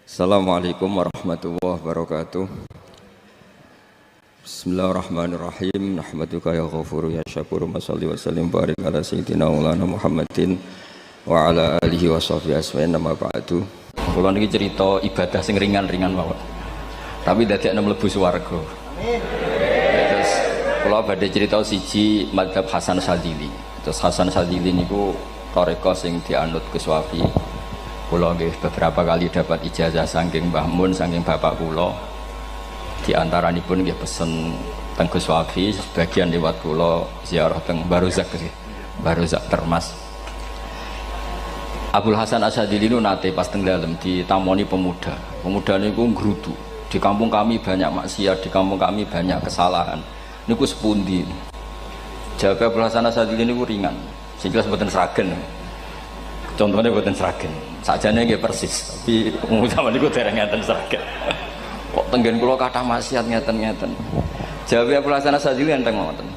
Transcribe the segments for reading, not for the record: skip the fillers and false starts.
Assalamualaikum warahmatullahi wabarakatuh. Bismillahirrahmanirrahim. Nahmaduka ya ghafuru ya syakuru. Mashalli wa sallim barik ala sayyidina maulana Muhammadin wa ala alihi wa sahbihi asma'in nama ba'du. Kula niki cerita ibadah sing ringan-ringan mawon. Tapi dadekne mlebu swarga. Amin. Terus kula badhe cerita siji mazhab Hasan Syadzili. Terus Hasan Syadzili niku tarekah sing dianut Gus Wafi. Kula nggih beberapa kali dapat ijazah saking Mbah Mun, saking bapak kula. Di antaranipun nggih pesen teng Gus Wafi, sebagian lewat kula ziarah teng Baruzak nggih. Baruzak Termas. Abdul Hasan Asyadzili niku nate pas teng dalem ditamoni pemuda. Pemuda niku ngrudu. Di kampung kami banyak maksiat, di kampung kami banyak kesalahan. Niku sepundi? Jawab Abdul Hasan Asyadzili niku ringan. Sing jelas mboten sragen. Contohnya mboten sragen. Sakjane nggih persis, tapi zaman niku dereng ngeten sragen. Kok tenggen kula kathah maksiat ngeten-ngeten. Jawabe Abdul Hasan Asyadzili enteng ngoten.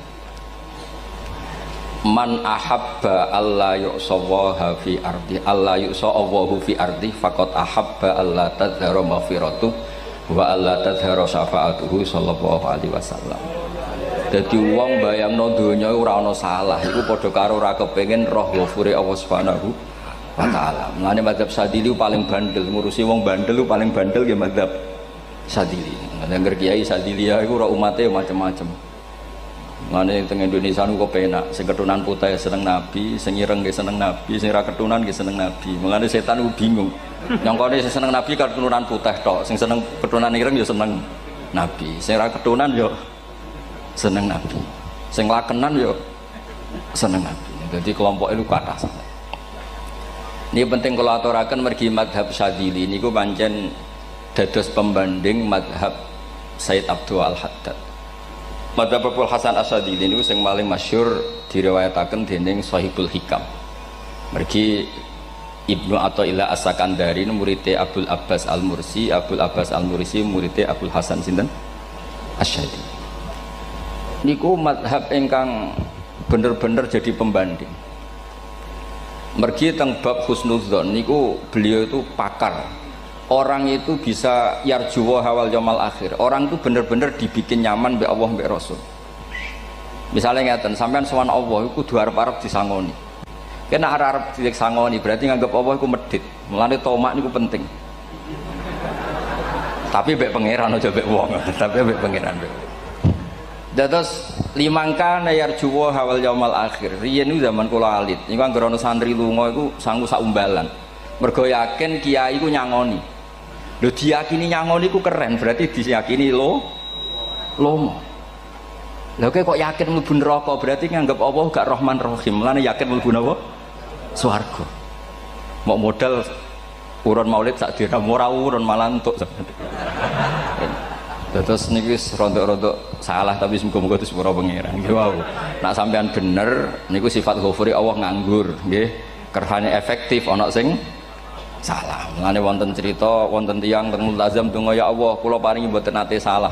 Man ahabba alla yu'sawaha fi ardi alla yu'sawahu fi ardi faqad ahabba alla tadhara maghfiratu wa alla tadhara syafaatuhu sallallahu alaihi wasallam. Dadi wong bayangno donya ora ana salah iku padha karo ora kepengin roh ghafure Allah Subhanahu wa taala. Mulane mazhab Syadzili paling bandel, ngurusi wong bandel paling bandel nggih mazhab Syadzili. Angger kiai Syadzili iku ora umate macam-macam. Mulane teng Indonesia niku penak, sing keturunan putih seneng nabi, sing ireng nggih seneng nabi, sing ora keturunan nggih seneng nabi. Mulane setan niku bingung. Nyangkone sing seneng nabi keturunan putih tok, sing seneng keturunan ireng ya seneng nabi, sing ora keturunan ya seneng nabi, sing lakenan ya seneng nabi. Jadi kelompok itu kathah sangat. Ini penting kalau aturaken mergi madhab Syadzili niku pancen dados pembanding madhab Sayyid Abdul Al-Haddad. Madhab Abdul Hasan Asyadzili niku sing paling masyhur diriwayataken dening Shahibul Hikam. Mergi Ibnu Athaillah As-Sakandari muridé Abdul Abbas Al-Mursi, Abdul Abbas Al-Mursi muridé Abdul Hasan sinten Asyadzili. Niku madhab ingkang bener-bener jadi pembanding. Mergi teng bab husnudzon niku beliau itu pakar. Orang itu bisa yarjuwa hawal yaumil akhir. Orang itu bener-bener dibikin nyaman mbek Allah mbek Rasul. Misalnya ngeten, sampean sowan Allah iku kudu arep-arep disangoni. Kena arep disangoni berarti nganggep Allah iku medhit. Mulane tomak niku penting. Tapi mbek pangeran aja mbek wong, tapi mbek pangeran mbek. Dados limangka yarjuwa hawal yaumil akhir. Riyen niku zaman kula alit. Niku anggere ana santri lunga iku sanggu sak umbalan. Mergo yakin kiai iku nyangoni. Lho diyakini nyangoni iku keren, berarti diyakini lomo. Lha kok yakin mlebu neraka, berarti nganggep Allah gak Rahman Rahim. Mulane yakin mlebu napa? Swarga. Mok modal urun maulid sak dirham ora urun malah entuk. Terus niki rontok-rontok salah tapi semoga-moga itu sepura pangeran. Nggih wau. Nak sampean bener niku sifat ghafuri Allah nganggur, nggih. Kerhane efektif ana sing salah. Mulane wonten cerita wonten tiyang teng multazam donga ya Allah kula paringi mboten nate salah.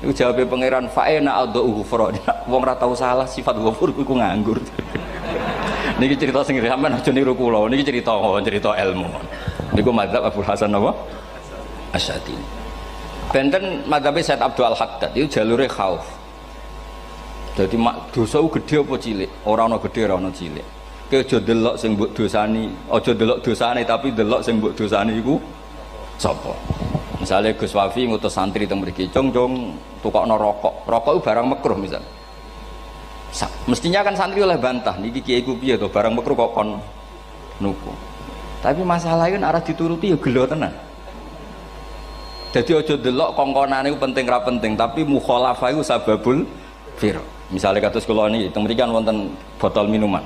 Niku jawabe pangeran fa'ina adhu ghufra. Wong ora tau salah sifat ghafur iku nganggur. Niki cerita sing sampean aja niru kula. Niki cerita ilmu. Niku mazhab Abdul Hasan apa? Asyadzili. Benten madhab Sayyid Abdul Al-Haddad itu jalure khauf. Jadi dosa gede apa cilik? Ora ana gede, ora ana cilik. Ki aja delok sing mbok dosani, aja delok dosane tapi delok sing mbok dosani iku sapa. Misale Gus Wafi ngutus santri teng mriki, "Cung, tukokno rokok." Rokok itu barang makruh misal. Mestinya kan santri oleh bantah, niki kiai ku piye to barang makruh kok kon nuku. Tapi masalahnya kan arah dituruti ya gelo tenan. Jadi ojo delok kongkonane iku penting ra penting, tapi mukhalafah iku sababul fir. Misalnya kados kula niki teng mriki kan wonten botol minuman.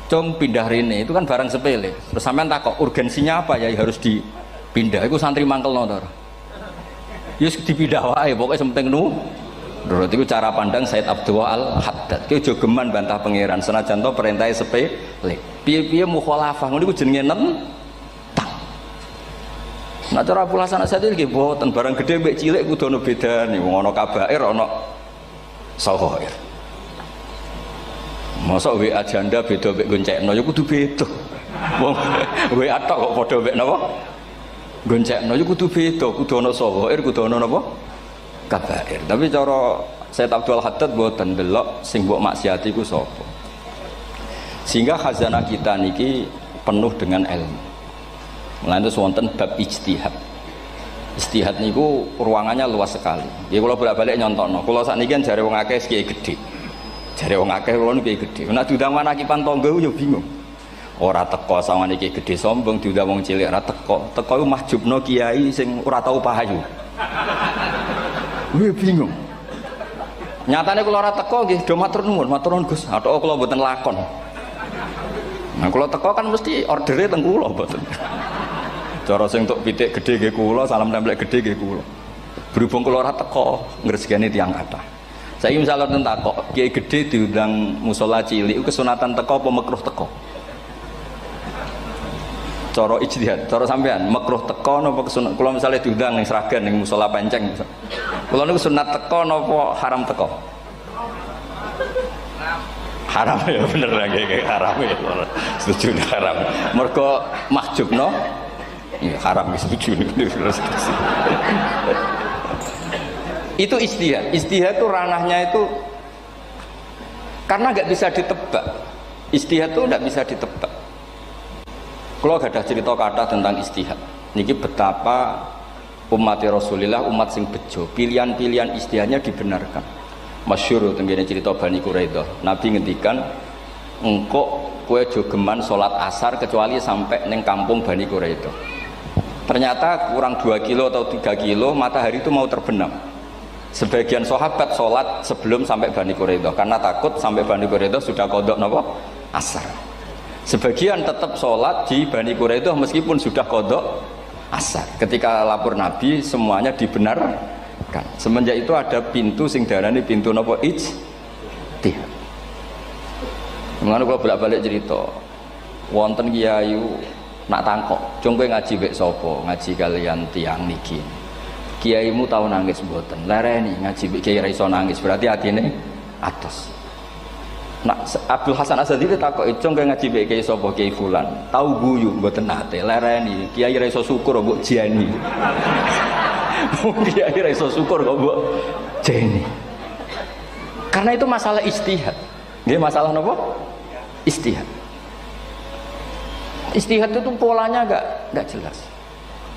Cung pindah rene itu kan barang sepele. Terus sampean takok urgensinya apa ya harus dipindah. Iku santri mangkelno to. Ya dipindah wae pokoke sing penting nurut iku cara pandang Sayyid Abdul Al-Haddad. Ki aja geman bantah pangeran senajan to perintahe sepele. Piye-piye mukhalafah ngono iku jenenge Nah cara Abdul Hasan Asyadzili nggih boten barang gede mbek cilik kudu ana bedane. Wong ana kabair ana saghair. Mosok WA janda beda mbek goncekno ya kudu beda. Wong WA tok kok padha mbek napa? goncekno iku kudu beda, kudu ana sawair, kudu ana napa? Kabair. Tapi cara Sayyid Abdul Haddad mboten delok sing mbok maksiati ku sapa. Sehingga khazanah kita niki penuh dengan ilmu. Mulane wonten bab ijtihad. Ijtihad niku ruangannya luas sekali. Ya kula bolak-balik nyontokno. Kula sakniki kan jare wong akeh kiai gedhe. Jare wong akeh kula niku kiai gedhe. Nek diundang manakipan tangga yo bingung. Ora teko sawane iki gedhe sombong diundang wong cilik ora teko. Teko iku mahjubno kiai sing ora tau pahayu. Kuwi bingung. Nyatane kula ora teko nggih do matur nuwun Gus. Athok kula mboten lakon. Nah kula teko kan mesti ordere teng kula mboten. Cara sing tok pitik gedhe nggih kula, salam templek gedhe nggih kula. Berhubung kula ora teko ngresgani tiyang kathah. Saiki misale ten takok, kiai gedhe diundang musala cilik kesunatan teko apa makruh teko? Cara ijtihad, cara sampean makruh teko napa kesunat? Kula misale diundang ning Sragen ning musala Penceng. Kula niku sunat teko napa haram teko? Haram ya bener nggih haram ya. Setuju haram. Mergo mahjubno ya haram setuju niku. Itu ijtihad. Ijtihad itu ranahnya itu karena nggak bisa ditebak. Ijtihad itu nggak bisa ditebak. Kalau gak ada cerita kata tentang ijtihad, niki betapa umat Rasulullah umat sing bejo, pilihan-pilihan ijtihadnya dibenarkan. Masyhur tenggene cerita Bani Quraidah. Nabi ngendikan, engkau kue jogeman sholat asar kecuali sampai neng kampung Bani Quraidah. Ternyata kurang 2 kilo atau 3 kilo matahari itu mau terbenam. Sebagian sahabat sholat sebelum sampai Bani Quraidah karena takut sampai Bani Quraidah sudah kodok napa asar. Sebagian tetap sholat di Bani Quraidah meskipun sudah kodok asar. Ketika lapor Nabi semuanya dibenarkan. Semenjak itu ada pintu sing darani pintu napa ijtihad. Mengenai kalau bolak-balik cerita, wonten kiai nak tangkok, cung kowe ngaji mek sapa? Ngaji kalian tiang niki. Kiaimu tahu nangis mboten? Lereni ngaji mek kiai ra iso nangis, berarti atine atos. Nak Abdul Hasan Asadi takok cung kowe ngaji mek kiai sapa? Kiai fulan. Tahu guyu mboten nate. Lereni kiai ra iso syukur mbok jeni. Kiai ra iso syukur kok mbok jeni. Karena itu masalah ijtihad. Nggih masalah napa? Ijtihad. Ijtihad itu polanya enggak jelas.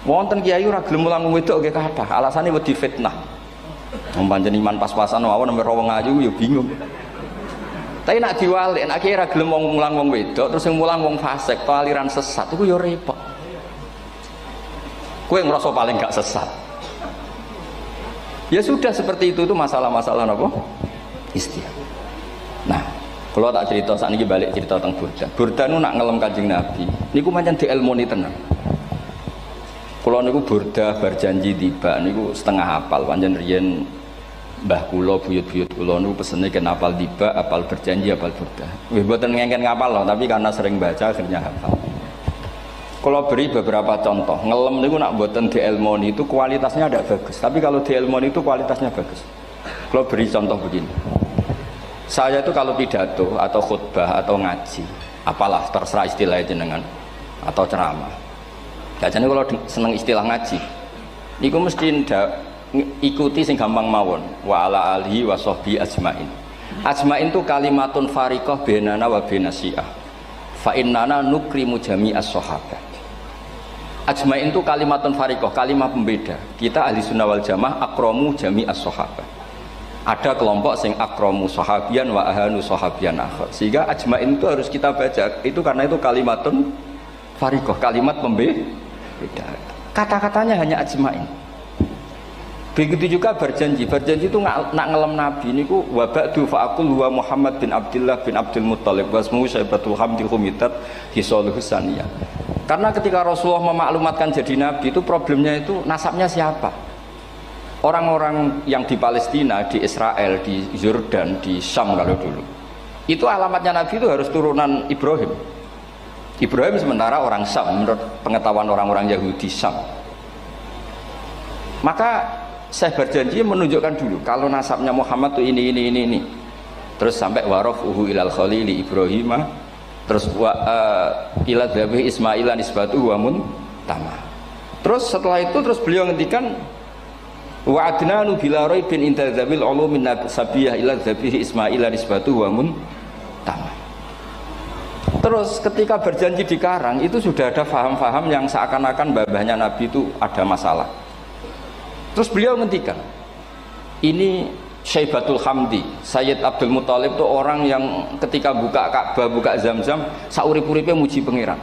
Wonten kiai ora gelem mulang wedok nggih kathah, alasane wedi fitnah. Wong pancen iman pas-pasan mawon nembe wong ayu ya bingung. Tapi nak diwalik, nak kiai ora gelem mulang wong wedok, terus sing mulang wong fasik, aliran sesat iku ya repot. Kowe ngerasa paling gak sesat. Ya sudah seperti itu masalah-masalah napa? Ijtihad. Nah, kalau tak cerita saat ini balik cerita tentang Burda. Burda nu nak ngelem Kanjeng Nabi. Niku pancen dielmoni tenan. Kalau niku Burda berjanji tiba niku setengah hafal. Pancen riyen mbah kula buyut-buyut kula niku pesene ken hafal tiba, hafal berjanji, hafal Burda. Nggih mboten ngengken ngapal loh, tapi karena sering baca akhirnya hafal. Kalau beri beberapa contoh, ngelem niku nak mboten dielmoni itu kualitasnya tidak bagus. Tapi kalau dielmoni itu kualitasnya bagus. Kalau beri contoh begini. Saya itu kalau pidato atau khutbah atau ngaji, apalah terserah istilah jenengan atau ceramah. Biasanya kalau seneng istilah ngaji, niku mesti ikuti sing gampang mawon. Wa ala alihi wa sahbi ajmain. Ajmain itu kalimatun fariqah bainana wa bainasyiah. Fa innana nukrimu jami'as sahabat. Ajmain itu kalimatun fariqah, kalimat pembeda. Kita ahli sunnah wal jamaah akramu jami'as sahabat. Ada kelompok sing akramu sahabian wa ahanu sahabian akhir. Sehingga ajmain itu harus kita baca. Itu karena itu kalimatun fariqah, kalimat pembeda. Kata-katanya hanya ajmain. Begitu juga berjanji. Berjanji itu nak ngelem Nabi niku wa ba'du fa aqul wa Muhammad bin Abdullah bin Abdul Muttalib wasmu Syaibatul Hamdi Humitat Hisaluhus Saniyah. Karena ketika Rasulullah memaklumatkan jadi Nabi itu problemnya itu nasabnya siapa? Orang-orang yang di Palestina, di Israel, di Yordan, di Syam kalau dulu itu alamatnya Nabi itu harus turunan Ibrahim. Ibrahim sementara orang Syam menurut pengetahuan orang-orang Yahudi Syam. Maka saya berjanji menunjukkan dulu kalau nasabnya Muhammad itu ini. Terus sampai warafuhu ilal khalili Ibrahim, terus ila dzabih Ismailan nisbatu wa mun tamah. Terus setelah itu terus beliau ngendikan wa adnanu bila raibin inda dzabil ulumin sabiyah ila dzabihi ismail nisbatu wa mun tamam. Terus ketika berjanji di Karang itu sudah ada faham-faham yang seakan-akan babahnya Nabi itu ada masalah. Terus beliau ngendikan ini Syaibatul Hamdi, Sayyid Abdul Muthalib itu orang yang ketika buka Ka'bah, buka Zamzam, saurip-uripe muji pangeran.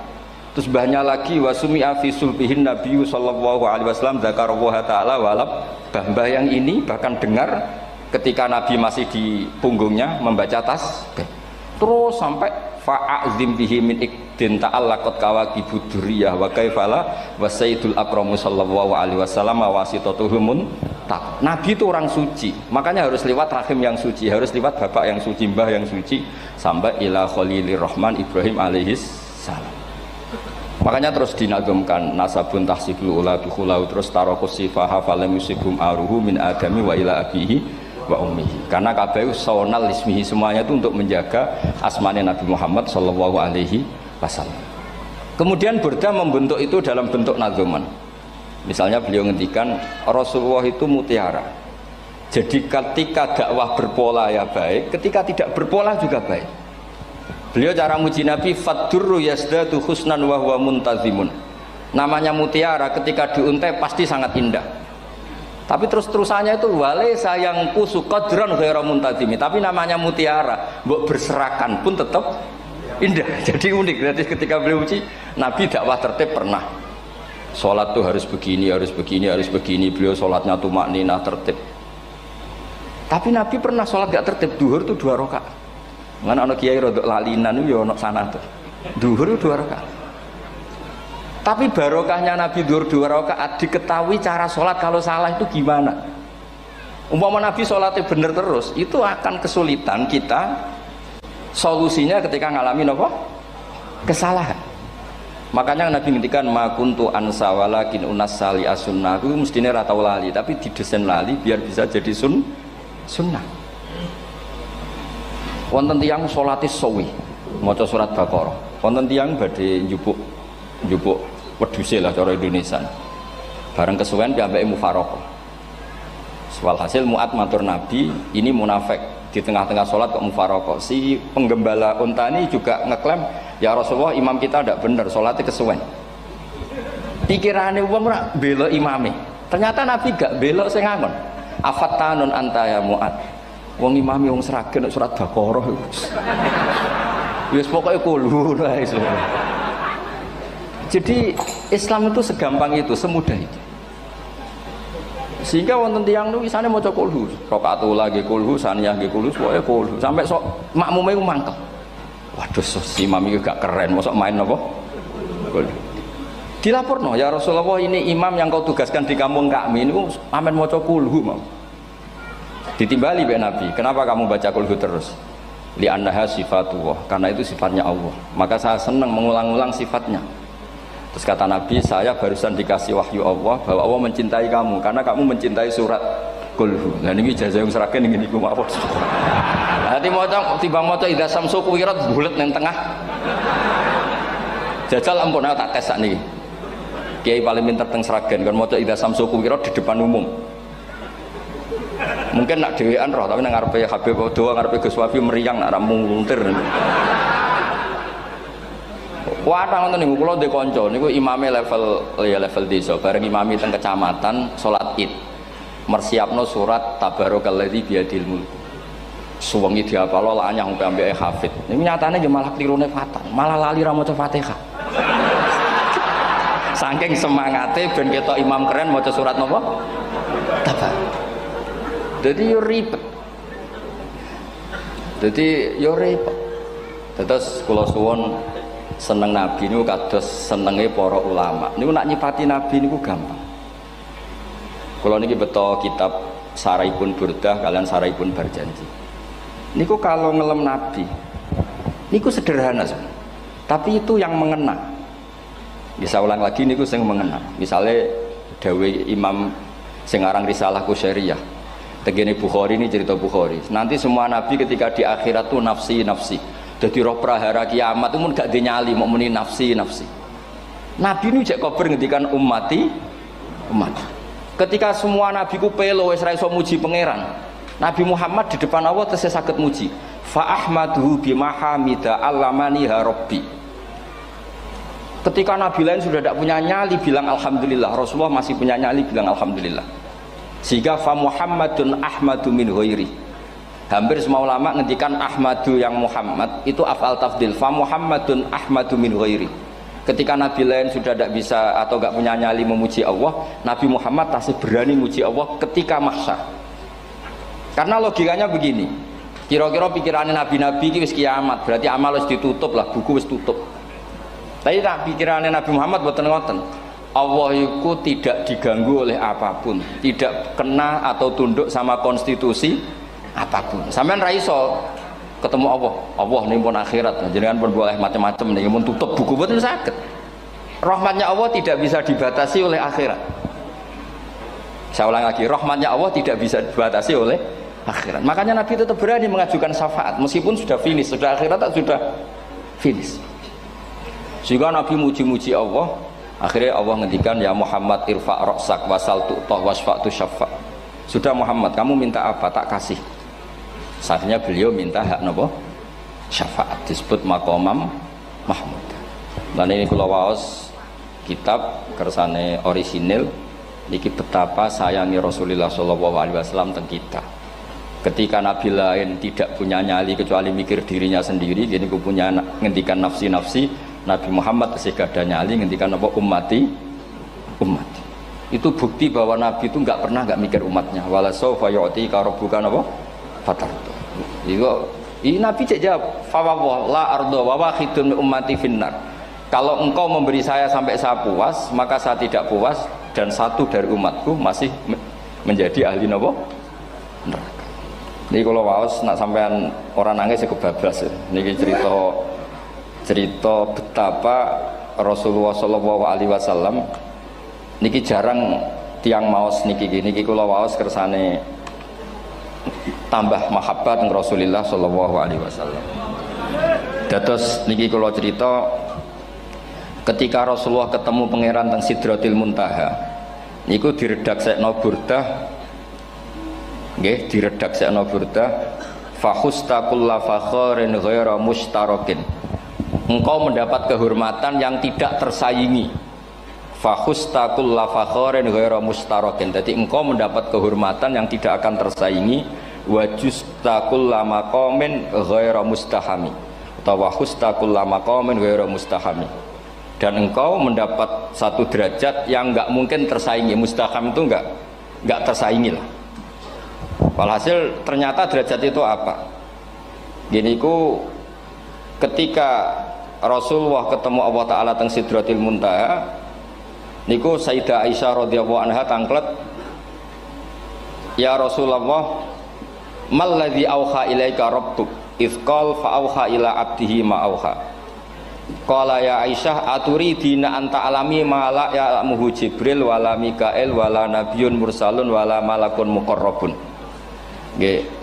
Terus banyak lagi wasumi'a fi sulbihin Nabi sallallahu alaihi wasallam dzakarallaha ta'ala walab. Mbah yang ini bahkan dengar ketika Nabi masih di punggungnya membaca tasbih. Terus sampai fa'azim bihi min ikdin ta'allaqat kawakibud durriyah wa kaifala wa sayyidul akramu sallallahu alaihi wasallam wasitatuhumun tak. Nabi itu orang suci, makanya harus lewat rahim yang suci, harus lewat bapak yang suci, mbah yang suci, sampai ila khalilir rahman Ibrahim alaihis salam. Makanya terus dinagumkan nasabun tahsibul ula bikhulau, terus tarokus sifaha falam yusibum aruhu min adami wa ila abihi wa ummihi. Karena kabeh sonal ismihi, semuanya itu untuk menjaga asmanya Nabi Muhammad sallallahu alaihi wasallam. Kemudian Burda membentuk itu dalam bentuk nazuman. Misalnya beliau ngendikan Rasulullah itu mutiara. Jadi ketika dakwah berpola ya baik, ketika tidak berpola juga baik. Beliau cara muji Nabi faddurru yazdatu husnan wa huwa muntazimun. Namanya mutiara ketika diuntai pasti sangat indah. Tapi terus-terusannya itu wale sayangku suqadron ghairu muntazimi. Tapi namanya mutiara, mbok berserakan pun tetap indah. Jadi unik. Berarti ketika beliau uji Nabi dakwah tertib pernah. Sholat tuh harus begini, harus begini, harus begini. Beliau sholatnya tumakninah tertib. Tapi Nabi pernah sholat gak tertib. Duhur tuh 2 rakaat. Mana anak kiai rodok lalinan itu ya anak sana tuh. Duhur itu 2 rakaat. Tapi barokahnya Nabi duhur 2 rakaat diketahui cara sholat kalau salah itu gimana. Umpama Nabi sholatnya bener terus, itu akan kesulitan kita solusinya ketika ngalamin apa? Kesalahan. Makanya Nabi ngendikan ma kuntu ansa walakin unas sali as-sunnah. Itu mestine ra tau lali, tapi didesain lali biar bisa jadi sunnah. Wonten tiyang salate suwi maca surat Baqarah. Wonten tiyang badhe njupuk wedhuse lah cara Indonesia. Bareng kesuwen piyambake mufaraqah. Walhasil Mu'ad matur Nabi, ini munafik di tengah-tengah sholat kok mufaraqah. Si penggembala unta ini juga ngeklaim, ya Rasulullah imam kita tidak benar, sholatnya kesuwen. Pikirannya wong ora bela imame. Ternyata Nabi gak belok sing ngangon. Afattanun anta ya Mu'ad. Wong imame wong seragen surat Baqarah. Wis pokoke kulhu wae. Jadi Islam itu segampang itu, semudah itu. Sehingga wonten tiyang niku isane maca kulhu, rakaat ula nggih kulhu, saniyah nggih kulhu, pokoke kulhu. Sampai sok makmume ku mangkel. Waduh, si imam iki gak keren, mosok main apa? Kulhu. Dilaporno, ya Rasulullah ini imam yang kau tugaskan di kampung kami niku amen maca kulhu mau. Ditimbali mbek Nabi, kenapa kamu baca kulhu terus? Li'annaha sifatullah, karena itu sifatnya Allah. Maka saya senang mengulang-ulang sifatnya. Terus kata Nabi, saya barusan dikasih wahyu Allah bahwa Allah mencintai kamu karena kamu mencintai surat kulhu. Nah ini ijazah yang seragam ini ku mawon. Hati maca timbang maca idza samsu kuwirat bulet nang tengah. Jajal ampun tak tes sak niki. Kiai paling pinter teng Sragen kan maca idza samsu kuwirat di depan umum. Mungkin nak dhewean roh tapi nang ngarepe Habib doa ngarepe Gus Wafi meriang nak muntir. Wah, ngoten niku kula ndek kanca niku imame level desa, bareng imami teng kecamatan salat Id. Mersiapno surat Tabarakalladzi biyadil mulk. Suwengi diapalo lanyah sampe ambeke hafid. Niku nyatane nggih malah klirune fatal, malah lali ra maca Fatihah. Saking semangate ben ketok imam keren maca surat napa? Tabar. Jadi yo ribet. Terus kula suwun seneng Nabi niku kados senenge para ulama. Niku nak nyipati Nabi niku gampang. Kula niki beto kitab Saraipun Burdah kalian Saraipun Barjanji. Niku kalau ngelem Nabi niku sederhana sebenarnya. Tapi itu yang mengena. Bisa ulang lagi niku sing mengena. Misalnya dawuh Imam sing aran Risalah Qusyariyah. Tegene Bukhari ini cerita Bukhari. Nanti semua nabi ketika di akhirat tuh nafsi. Jadi roh prahara kiamat itu pun gak dinyali mau muni nafsi. Nabi ini cek kober ngendikan ummati umat. Ketika semua nabi ku pelo wis ra iso muji pangeran, Nabi Muhammad di depan Allah tesih saged muji. Fa ahmaduhu bima hamida allamani ha rabbi. Ketika nabi lain sudah tidak punya nyali bilang alhamdulillah, Rasulullah masih punya nyali bilang alhamdulillah. Sehingga fa Muhammadun ahmadu min ghairi. Hampir semua ulama ngendikan ahmadu yang Muhammad itu af'al tafdil. Fa Muhammadun ahmadu min ghairi. Ketika nabi lain sudah tidak bisa atau tidak punya nyali memuji Allah, Nabi Muhammad masih berani memuji Allah ketika mahsyar. Karena logikanya begini, kira-kira pikirannya nabi-nabi itu wis kiamat, berarti amal wis ditutup lah, buku wis tutup. Tapi pikirannya Nabi Muhammad boten ngoten. Allah itu tidak diganggu oleh apapun, tidak kena atau tunduk sama konstitusi apapun. Sampean ra iso ketemu Allah, Allah nih pun akhirat, jenengan pun boleh macam-macam nih, pun tutup buku boten saged. Rahmatnya Allah tidak bisa dibatasi oleh akhirat. Saya ulang lagi, rahmatnya Allah tidak bisa dibatasi oleh akhirat. Makanya Nabi tetap berani mengajukan syafaat meskipun sudah finish, sudah akhirat sudah finish. Sehingga Nabi muji-muji Allah, akhirnya Allah ngendikan ya Muhammad irfa' ra'sak wasal tu'tah wasfa'tu syafa'. Sudah Muhammad, kamu minta apa tak kasih. Saatnya beliau minta hak napa? Syafaat, disebut maqamam mahmud. Dan ini kula waos kitab kersane orisinil niki betapa sayangi Rasulullah sallallahu alaihi wasallam teng kita. Ketika nabi lain tidak punya nyali kecuali mikir dirinya sendiri, gini ku punya ngendikan nafsi-nafsi, Nabi Muhammad tasih gada nyali ngendikan apa ummati. Itu bukti bahwa nabi itu enggak pernah enggak mikir umatnya. Wala sawfa yu'tika rabbuka apa? Fatartu. Ini nabi cek jawab, fa la ardo wa wahidun ummati finnar. Kalau engkau memberi saya sampai saya puas, maka saya tidak puas dan satu dari umatku masih menjadi ahli napa? Neraka. Ini kalau waos nak sampean orang nangis ya kebablas ya. Ini cerita betapa Rasulullah Shallallahu Alaihi Wasallam. Niki jarang tiang maos niki gini. Niki kalau waos kersane tambah mahabbat dengan Rasulullah Shallallahu Alaihi Wasallam. Dados niki kalau cerita ketika Rasulullah ketemu pangeran teng Sidratil Muntaha, niku diredaksekno burdah. Nggih, diredaksekno burdah fakhusta kulla fakharin ghaira mustarakin. Engkau mendapat kehormatan yang tidak tersaingi. Fakhusta kulla fakharin ghaira mustarakin. Jadi engkau mendapat kehormatan yang tidak akan tersaingi. Wa justa kulla maqamin ghaira mustahami. Utawa khusta kulla maqamin ghaira mustahami. Dan engkau mendapat satu derajat yang enggak mungkin tersaingi. Mustaham itu enggak tersaingi lah. Walhasil ternyata derajat itu apa? Gini ku ketika Rasulullah ketemu Allah Ta'ala teng Sidratil Muntaha, niku Sayyidah Aisyah radhiyallahu anha tangklet, ya Rasulullah, mal ladzi auha ilaika rabbuk idz qala fa auha ila abdihi ma auha. Qala ya Aisyah aturidina anta alami ma la ya'lamuhu Jibril wala Mikail wala nabiyyun mursalun wala malakun muqarrabun.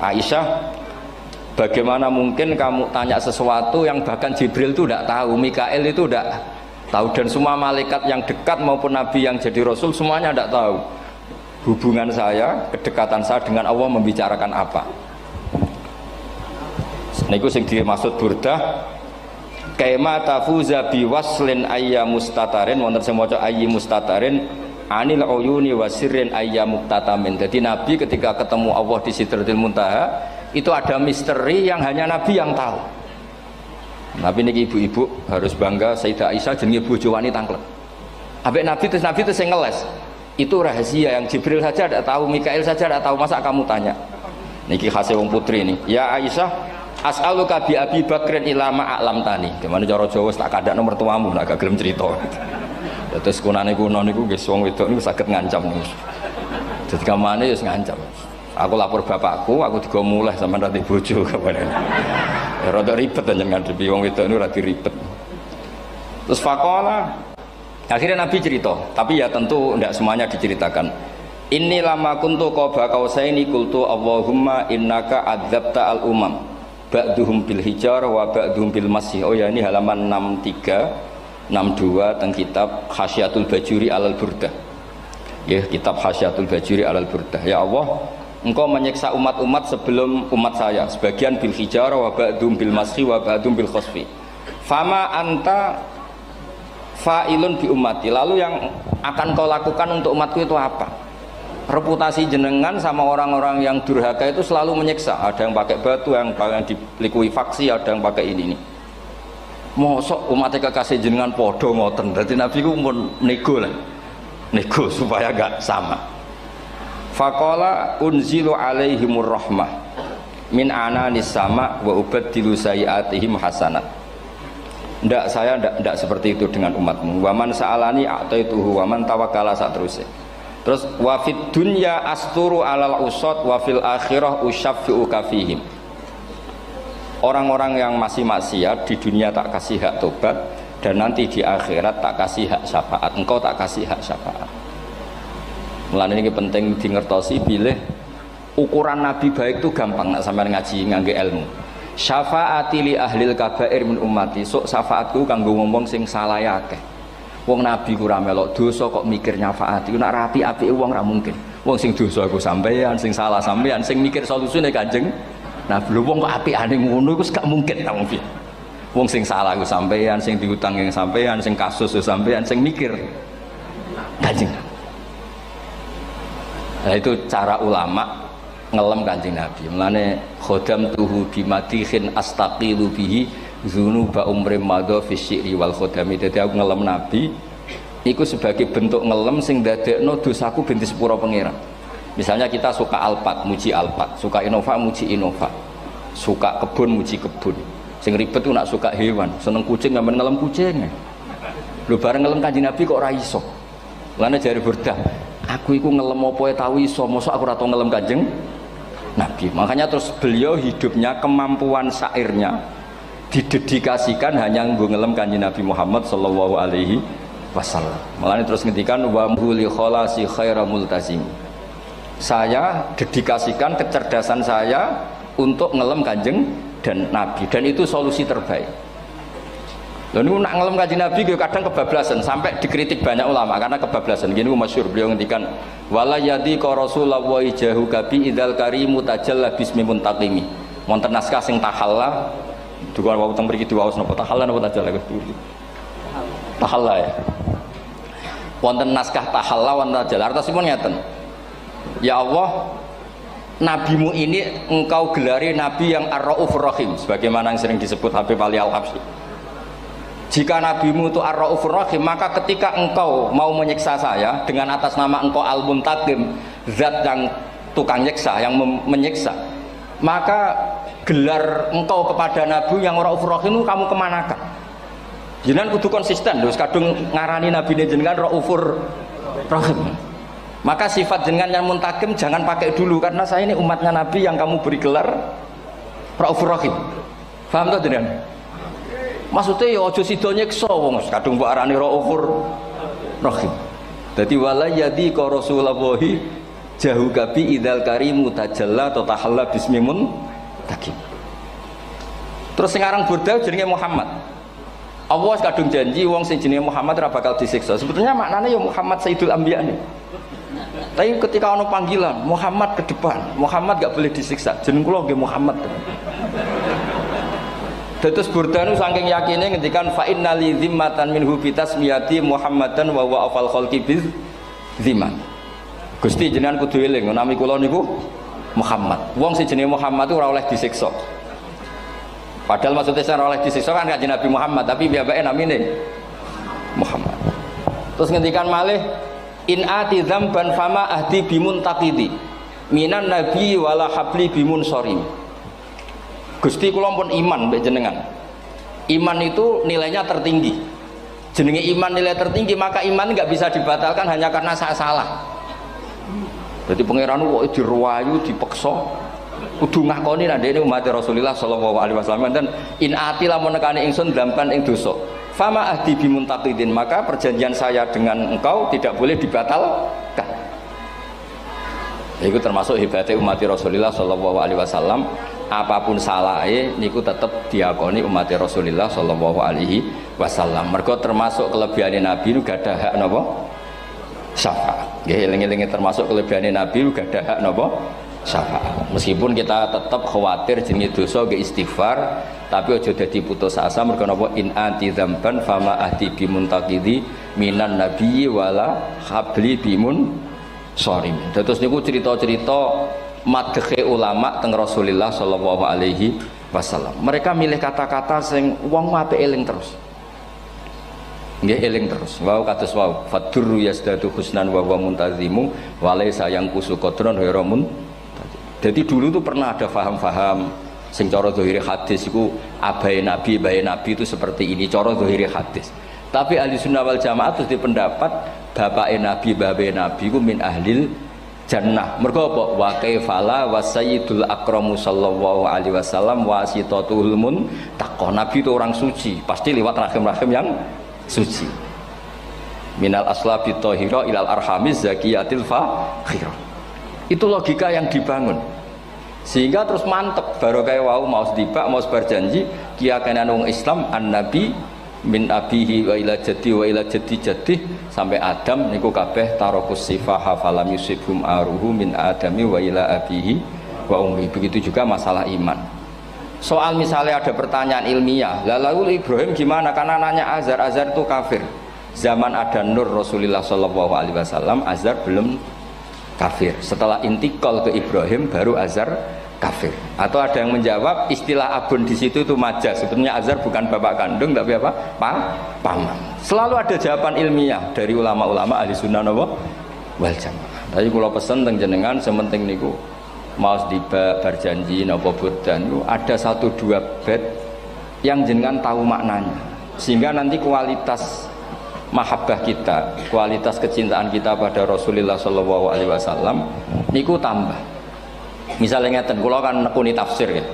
Aisyah, bagaimana mungkin kamu tanya sesuatu yang bahkan Jibril itu tidak tahu, Mikail itu tidak tahu, dan semua malaikat yang dekat maupun nabi yang jadi rasul semuanya tidak tahu hubungan saya, kedekatan saya dengan Allah membicarakan apa. Niku sing dimaksud burdah kaima tafuza biwaslin ayya mustatarin, wonten sing maca ayyi mustatarin anil uyuni wasirrin ayya muktatamin. Jadi Nabi ketika ketemu Allah di Sidratil Muntaha itu ada misteri yang hanya Nabi yang tahu. Nabi niki ibu-ibu harus bangga, Sayyidah Aisyah jenenge bojo wanita tangklet. Ambek Nabi itu sing ngeles. Itu rahasia yang Jibril saja tidak tahu, Mikail saja tidak tahu, masa kamu tanya? Niki khase wong putri ini. Ya Aisyah, as'aluka bi Abi Bakrin ila ma a'lam tani. Gimana cara Jawa tak kadakno mertuamu nek gak gelem cerita. Terus kunane kuno niku nggih wong wedok niku saged ngancam niku. Dadi kamane wis ngancam. Aku lapor bapakku, aku digo mulih sampean rati bojo kabare. Ya rada ribet njenengan ngadepi wong wedok niku rada ribet. Terus faqala akhirnya Nabi cerita, tapi ya tentu tidak semuanya diceritakan. Inni lama kuntu qaba qausaini qultu Allahumma innaka adzabta al umam ba'duhum bil hijar wa ba'duhum bil masih. Oh ya, ini halaman 63 62 teng kitab Khasyatul Bajuri alal Burdah. Ya, kitab Hasyatul Bajuri alal Burdah. Ya Allah, Engkau menyiksa umat-umat sebelum umat saya, sebagian bil hijarah wa ba'dum bil mashi wa ba'dum bil khosfi. Fama anta fa'ilun bi ummati. Lalu yang akan kau lakukan untuk umatku itu apa? Reputasi jenengan sama orang-orang yang durhaka itu selalu menyiksa. Ada yang pakai batu, yang dilikuifaksi, ada yang pakai ini. Mosok umatnya kekasih jenengan podo ngoten. Berarti Nabi ku mun nego lah. Nego supaya gak sama. Faqala unzilu alaihimur rahmah min ananis sama wa ubaddilu sayiatihim hasanat. Ndak, saya ndak seperti itu dengan umatmu. Waman sa'alani a'taituhu waman tawakkala saterusé. Terus wa fid dunya asturu alal usad wa fil akhirah usyaffi'u kafihim. Orang-orang yang masih maksiat di dunia tak kasih hak tobat, dan nanti di akhirat tak kasih hak syafaat. Engkau tak kasih hak syafaat. Mulane ini penting dingertosi bilih ukuran Nabi baik itu gampang nak sampean ngaji ngangge ilmu. Syafaati li ahlil kabair min ummati. Sok syafaatku kanggo ngomong sing salah akeh. Wong Nabi ku ora melok dosa kok mikir nyafaati. Nek rapi-apike wong ora mungkin. Wong sing dosa aku sampean, sing salah sampean, sing mikir solusine Kanjeng Nabi. Lho wong kok apikane ngono iku gak mungkin ta wong piye. Wong sing salah ku sampean, sing diutang yang sampean, sing kasus ku sampean, sing mikir Kanjeng. Nah itu cara ulama ngelem Kanjeng Nabi. Mulane khodam tuhu bimadihin astaqilu bihi dzunuba umrim madha fi syi'ri wal khodami. Dadi aku ngelem Nabi iku sebagai bentuk ngelem sing ndadekno dosaku ben disepuro pangeran. Misalnya kita suka alpat, muji alpat, suka innova, muji innova, suka kebun, muji kebun. Sing ribet ku nak suka hewan, seneng kucing ngamen ngelem kucing. Lho bareng ngelem Kanjeng Nabi kok ora iso. Lane jare Burdah, aku iku ngelem apa tau iso, mosok aku ora tau ngelem Kanjeng Nabi. Makanya terus beliau hidupnya, kemampuan syairnya didedikasikan hanya nggo ngelem Kanjeng Nabi Muhammad sallallahu alaihi wasallam. Makanya terus ngendikan wa huli kholasi khaira multazim. Saya dedikasikan kecerdasan saya untuk ngelem Kanjeng dan Nabi, dan itu solusi terbaik. Lalu nak ngelem Kanjeng Nabi kadang kebablasan, sampai dikritik banyak ulama karena kebablasan. Gini masyhur beliau ngendikan wala yadi ka rasulullah jahu kabi idzal karimu tajalla bismi muntaqimi. Wonten naskah sing tahalla dukan wau teng mriki diwaos napa tahalla napa tajalla tahalla ya. Wonten naskah tahalla wonten tajalla artosipun ngeten. Ya Allah, nabimu ini engkau gelari nabi yang ar-raufur rahim, sebagaimana yang sering disebut Habib Ali Al-Habsyi. Jika nabimu itu ar-raufur rahim, maka ketika engkau mau menyiksa saya dengan atas nama engkau al-muntaqim, zat yang tukang nyiksa, yang menyiksa, maka gelar engkau kepada nabi yang ar-raufur rahim itu kamu kemanakan? Jenengan kudu konsisten, terus kadung ngarani nabi ini jenengan raufur rahim. Maka sifat jenengan yang muntaqim jangan pakai dulu, karena saya ini umatnya Nabi yang kamu beri gelar Raufur Rahim. Paham tak jenengan? Maksudnya ya aja sida nyiksa wong kadung mbok arani Raufur Rahim. Dadi wala yadi ka Rasulullah jahu kabi idzal karimu tajalla ta tahalla bismimun takim. Terus sekarang Burdah jenenge Muhammad. Allah kadung janji wong sing jenenge Muhammad ora bakal disiksa. Sebetulnya maknanya ya Muhammad Sayyidul Anbiya nih. Tapi ketika ono panggilan Muhammad ke depan, Muhammad gak boleh disiksa. Jeneng kula nggih Muhammad. Terus Burdah nu saking yakine ngendikan fa innali zimmatan minhu bi tasmiyati Muhammadan wa huwa afal khalqi bi zimman. Gusti jenengan kudu eling nami kula niku Muhammad. Wong sing jenenge Muhammad itu ora oleh disiksa. Padahal maksudnya ora oleh disiksa kan kanjeng Nabi Muhammad, tapi piyambake namine Muhammad. Terus ngendikan malih in ati dzamban fama ahdi bimun taqidi minan nabi wala habli bimun sori. Gusti kula pun iman mbek jenengan. Iman itu nilainya tertinggi. Jenenge iman nilai tertinggi, maka iman nggak bisa dibatalkan hanya karena saya salah. Jadi pangeran kok diruwayu dipeksa kudu ngakoni nek dene umat Rasulullah sallallahu alaihi wasallam dan in ati lamun nekani ingsun dzamban ing dosa. Fama ahdi bimuntaqidin, maka perjanjian saya dengan engkau tidak boleh dibatalkan. Itu termasuk hebatnya umat Rasulullah sallallahu alaihi wasallam, apapun salahnya niku tetap diakoni umat Rasulullah sallallahu alaihi wasallam. Mergo termasuk kelebihan Nabi niku gadah hak napa? syafaat. Nggih eling-eling termasuk kelebihane Nabi gadah hak napa? Syafaat. Meskipun kita tetap khawatir jenenge dosa nggih istighfar, tapi aja dadi putus asa mergo napa in anti dzamban fama ahdi bimuntaqidhi minan nabiyyi wala habli bimun sorim. Terus niku cerita-cerita madhe ulama teng Rasulullah sallallahu alaihi wasallam. Mereka milih kata-kata sing wong apik eling terus. Nggih eling terus. Wau kados wau fadurru yasdadu husnan wa huwa muntazimu wa laysa yanqusu qadran ghairu mun. Jadi dulu tuh pernah ada faham-faham sing cara zahiri hadis iku abai nabi itu seperti ini cara zahiri hadis. Tapi ahli sunnah wal jamaah terus di pendapat bapak nabi ku min ahlil jannah. Mergo apa? Wa kaifala wa sayyidul akramu sallallahu alaihi wasallam wasitatul muntaqah. Nabi itu orang suci, pasti lewat rahim-rahim yang suci. Minal aslabi thahira ilal arhamiz zakiyatil fakhirah. Itu logika yang dibangun. Sehingga terus mantep baru kayak wau mau sedibak mau berjanji kiyakinan wong Islam an-nabi min abihi wa ila jaddi jaddi sampai Adam niku kabeh tarokus sifaha falam yusibhum aruhu min adami wa ila abihi wa ummi. Begitu juga masalah iman. Soal misalnya ada pertanyaan ilmiah, lalu Ibrahim gimana? Karena nanya Azar itu kafir. Zaman ada Nur Rasulullah sallallahu alaihi wasallam Azar belum kafir. Setelah intikal ke Ibrahim baru Azar kafir. Atau ada yang menjawab istilah abun di situ itu majaz. Sebetulnya Azar bukan bapak kandung tapi apa? Paman. Selalu ada jawaban ilmiah dari ulama-ulama ahli sunnah wal jamaah. Tapi kalau pesen teng jenengan sementing niku mau tiba berjanji napa bodan ada 1-2 bait yang jenengan tahu maknanya. Sehingga nanti kualitas mahabbah kita, kualitas kecintaan kita pada Rasulullah sallallahu alaihi wasallam niku tambah. Misalnya ngeten, kula kan nekuni tafsir ya.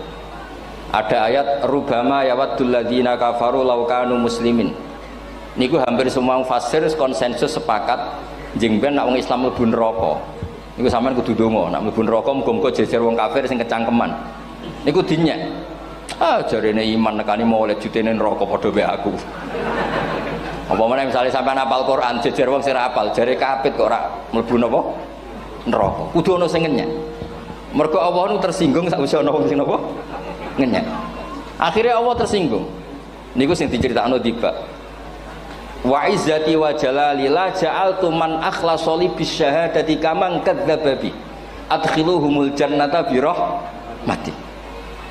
Ada ayat rubama yawaddul ladzina kafaru law kanu muslimin. Niku hampir semua mufassir konsensus sepakat jeng ben nek wong Islam mlebu neraka. Niku sampean kudu donga, nek mlebu neraka muga-muga jejer wong kafir sing kecangkeman. Niku dinyek. Jarene iman nekani mau oleh jutene neraka padha wae aku. Apa meneh misalnya sampean hafal Quran jejer wong sing hafal jare kapit kok ora mlebu napa neraka. Kudu ana sing ngenyek. Mergo Allah nu tersinggung sakwise ana wong sing napa ngenyek. Akhirnya Allah tersinggung. Niku sing diceritakno tiba. Wa izzati wa jalali la ja'altu man akhlasa li bisyahadati kaman kadzdzababi adkhiluhumul jannata bi rahmati.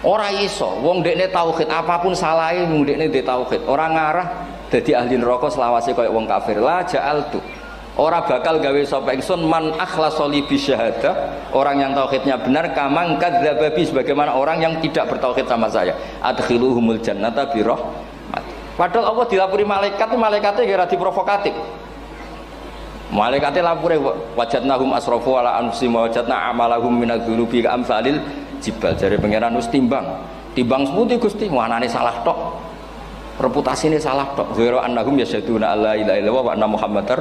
Ora iso wong dekne tauhid apapun salahe wong dekne ndek tauhid ora ngarah dadi ahli neraka selawase kaya wong kafir. La ja'altu ora bakal gawe sapa ingsun man akhlasa li bisyahadah orang yang tauhidnya benar kaman kadzdzababi sebagaimana orang yang tidak bertauhid sama saya adkhiluhumul jannata bi rahmati. Padahal Allah dilapuri malaikat, malaikatnya kira diprovokatif. Malaikatnya lapure wajadnahum asrafu ala anfusihim wa wajadna amalahum minadz-dzunubi ka'amsalil jibal. Jare pangeran wis timbang seputi Gusti, wanane salah tok. Reputasine salah tok. Zira annahum yasyaduna alla ilaha illallah wa anna muhammadar.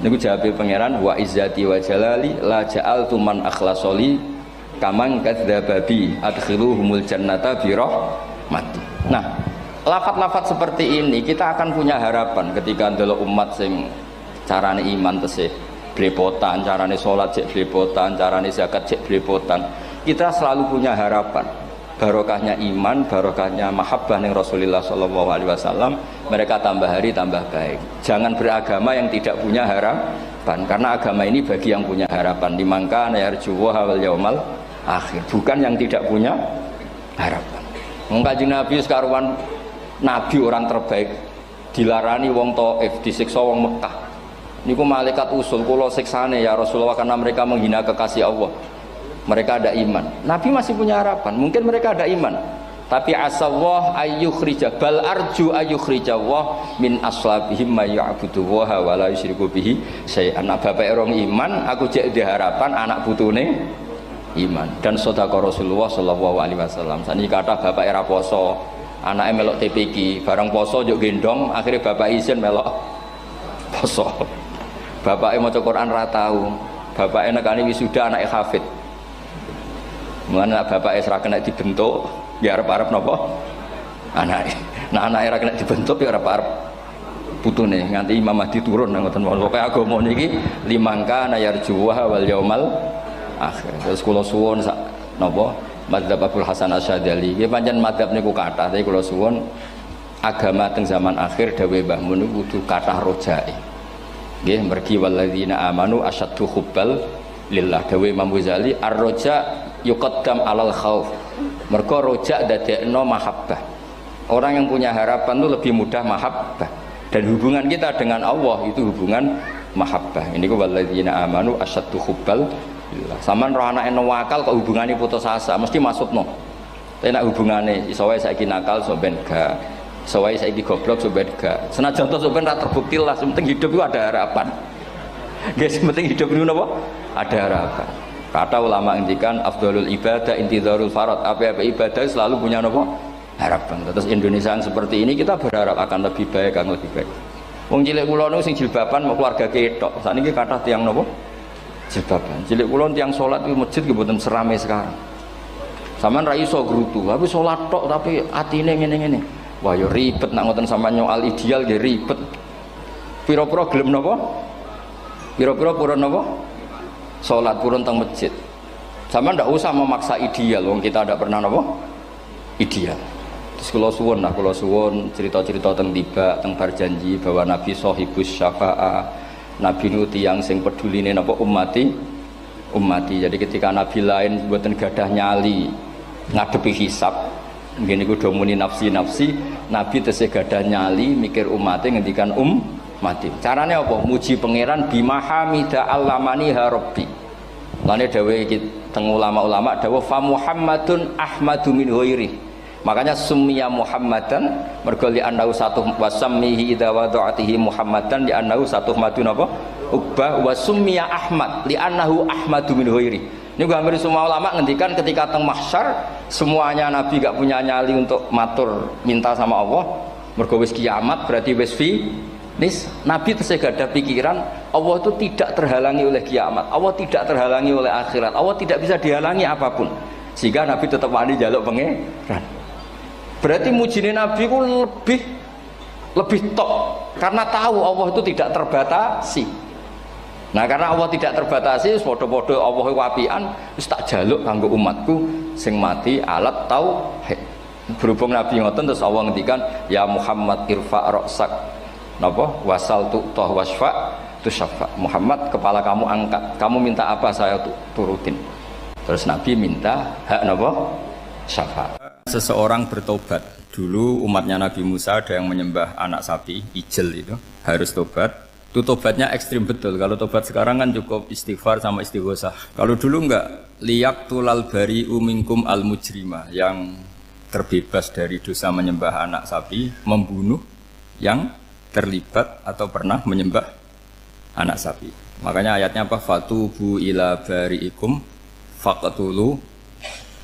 Niku jawabe pangeran wa izzati wa jalali la ja'altu man akhlasoli kaman kadzdzababi adkhiluhumul jannata bi rahmati. Nah, lafat-lafat seperti ini kita akan punya harapan ketika ndelok umat sing carane iman tesih blepotan, carane salat cek blepotan, carane zakat cek blepotan. Kita selalu punya harapan barokahnya iman, barokahnya mahabbah ning Rasulullah sallallahu alaihi wasallam, mereka tambah hari tambah baik. Jangan beragama yang tidak punya harapan, karena agama ini bagi yang punya harapan. Dimangka yarjuwa wal yaumal akhir, bukan yang tidak punya harapan. Wong Kanjeng Nabi sekaruan Nabi orang terbaik dilarani wong Taif, disiksa wong Mekah. Niku malaikat usul kula siksane ya Rasulullah karena mereka menghina kekasih Allah. Mereka ada iman. Nabi masih punya harapan. Mungkin mereka ada iman. Tapi asallah ayyukhrija bal arju ayyukhrijawah min aslabihim may ya'budu wa la yusyriku bihi syai'an. Bapak orang iman, aku cek di harapan anak putune iman. Dan sedekah Rasulullah sallallahu alaihi wasallam. Saniki kata bapak era poso, anaknya melok TPQ, bareng poso juk gendong, akhirnya bapak izin melok poso. Bapaknya maca Quran ra tau, bapaknya nekani wisuda anaknya hafid. Mulane bapaknya ora kena dibentuk, ya arep-arep napa? Anaknya. Nah anaknya ora kena dibentuk ya arep-arep putune nganti Imam Mahdi turun nang ngoten mawon. Pokoke agama niki limangka nayarjuwa wal yaumal akhir. Terus kula suwun sak napa madzhab Abdul Hasan Asyadzali. Nggih pancen madzhab niku kathah, tapi kula suwun agama teng zaman akhir dawuh Mbah Mun kudu kathah rojae. Nggih mergi walladzina amanu asyaddu hubbal lillah. Dawuh Imam Ghazali ar-roja yuqaddam alal khauf. Mergo roja dadekno mahabbah. Orang yang punya harapan itu lebih mudah mahabbah. Dan hubungan kita dengan Allah itu hubungan mahabbah. Ini ku walladzina amanu asyaddu hubbal lillah. Saman roh anake wakal kok hubungane putus asa mesti maksudno. Tapi nek hubungane iso wae saiki nakal so ben gak. Iso wae saiki goblok so ben gak. Senajan to so ben ra terbukti lah, penting hidup itu ada harapan. Guys, penting hidup itu napa? Ada harapan. Kata ulama ngendikan afdhalul ibadah intizarul farad. Apa-apa ibadah selalu punya napa? Harapan. Terus Indonesia yang seperti ini kita berharap akan lebih baik, akan lebih baik. Wong cilik kula niku sing jilbaban mau keluarga ketok. Sakniki kathah tiyang napa? Jilbaban. Cilik kula tiyang salat di masjid nggih mboten serame sekarang. Sampeyan ra iso grutu, tapi salat tok tapi atine ngene-ngene. Wah ya ribet nak ngoten sampeyan nyoal ideal nggih ribet. Pira-pira gelem napa? Pira-pira purun napa? Salat purun teng masjid. Sampeyan ndak usah memaksa ideal, wong kita ndak pernah napa? Ideal. Terus kula suwun cerita-cerita teng tiba teng berjanji bahwa Nabi sahibus syafa'ah. Nabi nu tiyang sing peduline napa ummati. Jadi ketika Nabi lain mboten gadah nyali ngadepi hisab, ngene iku do muni nafsi, Nabi tesih gadah nyali mikir umate ngendikan mati. Carane apa? Muji pangeran bimahamida allamani ha rabbi. Lane dawuh iki teng ulama-ulama dawuh fa Muhammadun ahmadu min ghairi. Makanya summiya Muhammadan mergo li annahu satu wasammihi idza wada'atihi Muhammadan li annahu satu madun apa? Ubah wa summiya Ahmad li annahu ahmadu min ghairi. Ini hampir semua ulama ngendikan ketika teng mahsyar semuanya Nabi gak punya nyali untuk matur minta sama Allah. Mergo wis kiamat berarti wis nis Nabi tesih ada pikiran Allah itu tidak terhalangi oleh kiamat, Allah tidak terhalangi oleh akhirat, Allah tidak bisa dihalangi apapun, sehingga Nabi tetap wani jaluk pangeran. Berarti mujine Nabi ku lebih tok karena tahu Allah itu tidak terbatasi. Nah karena Allah tidak terbatasi, podo-podo Allah wapian, wis tak jaluk kanggo umatku sing mati alat tauhid. Berhubung Nabi ngoten terus Allah ngendikan ya Muhammad irfa ra'sak napa wasal tu'tah wasfa tusyafa. Muhammad kepala kamu angkat, kamu minta apa saya turutin. Terus Nabi minta hak napa syafaat. Seseorang bertobat. Dulu umatnya Nabi Musa ada yang menyembah anak sapi, ijel itu, harus tobat. Itu tobatnya ekstrim betul. Kalau tobat sekarang kan cukup istighfar sama istighosah. Kalau dulu enggak, liyak tulal bari umingkum al mujrimah, yang terbebas dari dosa menyembah anak sapi, membunuh yang terlibat atau pernah menyembah anak sapi. Makanya ayatnya apa? Fatubu ila bari'ikum faqtulu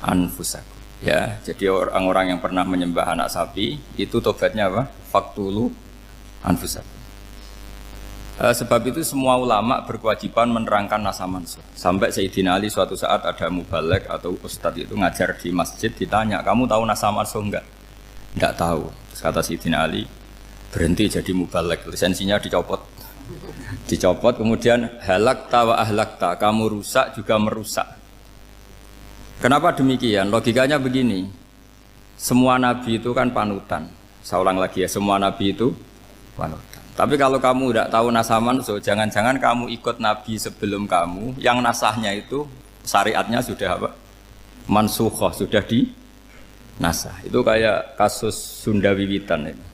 anfusakum. Ya, jadi orang-orang yang pernah menyembah anak sapi itu tobatnya apa? Faqtulu anfusakum. Sebab itu semua ulama berkewajiban menerangkan nasa mansuh. Sampai Sayyidina Ali suatu saat ada mubalek atau ustadz itu ngajar di masjid, ditanya, kamu tahu nasa mansuh enggak? Enggak tahu. Terus kata Sayyidina Ali, berhenti jadi mubalek, lisensinya dicopot. Dicopot, kemudian halakta wa ahlakta, kamu rusak juga merusak. Kenapa demikian? Logikanya begini, semua nabi itu kan panutan. Saya ulang lagi ya, semua nabi itu panutan. Tapi kalau kamu tidak tahu nasaman, so jangan-jangan kamu ikut nabi sebelum kamu, yang nasahnya itu syariatnya sudah apa? Mansukhoh, sudah di nasah. Itu kayak kasus Sunda Wiwitan ini.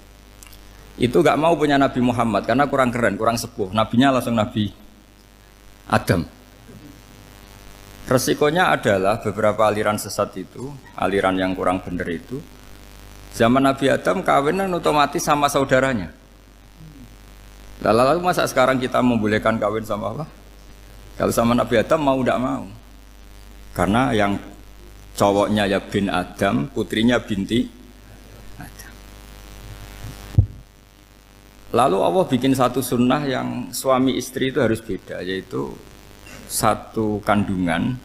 Itu gak mau punya Nabi Muhammad karena kurang keren, kurang sepuh. Nabinya langsung Nabi Adam. Resikonya adalah beberapa aliran sesat itu, aliran yang kurang benar itu, zaman Nabi Adam kawinan otomatis sama saudaranya. Lalu masa sekarang kita membolehkan kawin sama apa? Kalau sama Nabi Adam mau tidak mau. Karena yang cowoknya ya bin Adam, putrinya binti Adam. Lalu Allah bikin satu sunnah yang suami istri itu harus beda, yaitu satu kandungan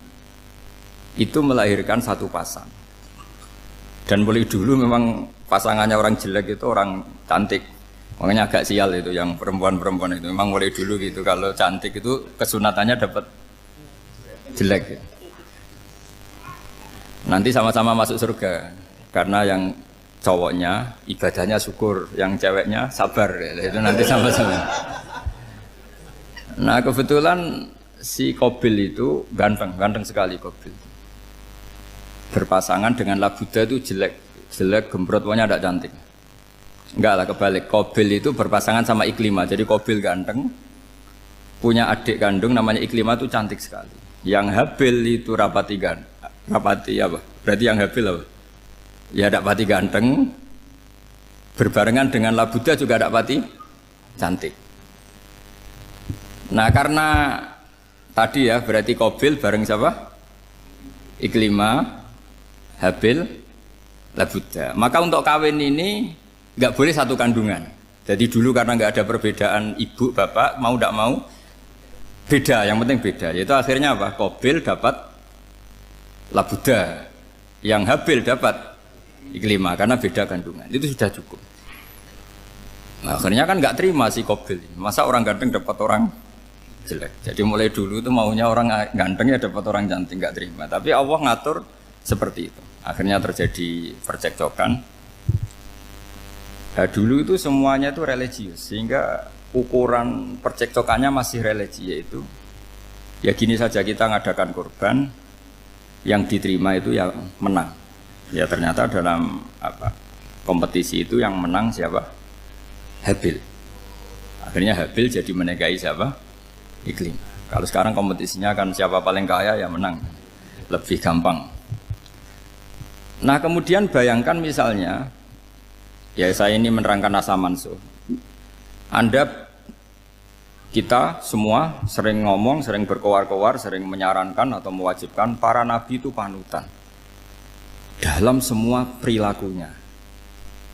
itu melahirkan satu pasang. Dan mulai dulu memang pasangannya orang jelek itu orang cantik. Makanya agak sial itu yang perempuan-perempuan itu. Memang mulai dulu gitu kalau cantik itu kesunatannya dapat jelek. Gitu. Nanti sama-sama masuk surga karena yang cowoknya ibadahnya syukur, yang ceweknya sabar. Itu nanti sama-sama. Nah kebetulan si Qabil itu ganteng sekali Qabil. Berpasangan dengan Labuda itu jelek gembrot, pokoknya tidak cantik. Enggak lah, kebalik. Qabil itu berpasangan sama Iklimah. Jadi Qabil ganteng, punya adik kandung namanya Iklimah itu cantik sekali. Yang Habil itu rapati apa? Berarti yang Habil apa? Ya rapati ganteng, berbarengan dengan Labuda juga rapati cantik. Nah karena tadi ya berarti Qabil bareng siapa? Iklimah, Habil, Labuda. Maka untuk kawin ini nggak boleh satu kandungan. Jadi dulu karena nggak ada perbedaan ibu bapak, mau tidak mau beda. Yang penting beda. Yaitu akhirnya apa? Qabil dapat Labuda, yang Habil dapat Iklimah karena beda kandungan. Itu sudah cukup. Nah, akhirnya kan nggak terima si Qabil. Masa orang ganteng dapat orang jelek. Jadi mulai dulu itu maunya orang ganteng ya dapat orang cantik, nggak terima. Tapi Allah ngatur seperti itu. Akhirnya terjadi percekcokan. Nah, dulu itu semuanya itu religius sehingga ukuran percekcokannya masih religi, yaitu ya gini saja, kita ngadakan kurban yang diterima itu yang menang. Ya ternyata dalam kompetisi itu yang menang siapa? Habil. Akhirnya Habil jadi menikahi siapa? Iklim. Kalau sekarang kompetisinya kan siapa paling kaya ya menang, lebih gampang. Nah kemudian bayangkan misalnya, ya saya ini menerangkan asa mansuh. Kita semua sering ngomong, sering berkoar-koar, sering menyarankan atau mewajibkan para nabi itu panutan dalam semua perilakunya.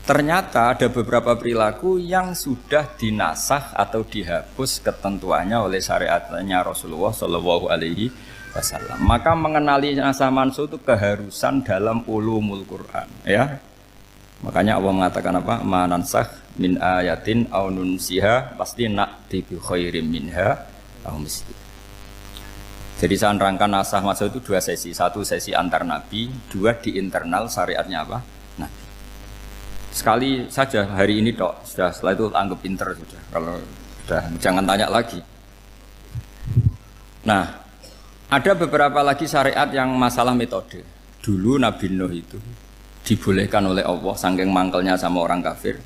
Ternyata ada beberapa perilaku yang sudah dinasah atau dihapus ketentuannya oleh syariatnya Rasulullah Shallallahu Alaihi Wasallam. Maka mengenali asa mansuh itu keharusan dalam ulumul Quran. Ya. Makanya Allah mengatakan apa? Manansah min ayatin aw nunsiha pasti na'ti bi khairim minha aw misli. Jadi saya nerangkan nasah masuk itu dua sesi. Satu sesi antar nabi, dua di internal syariatnya apa? Nabi. Sekali saja hari ini tok, sudah setelah itu anggap pinter sudah. Kalau sudah jangan tanya lagi. Nah, ada beberapa lagi syariat yang masalah metode. Dulu Nabi Nuh itu dibolehkan oleh Allah saking mangkelnya sama orang kafir.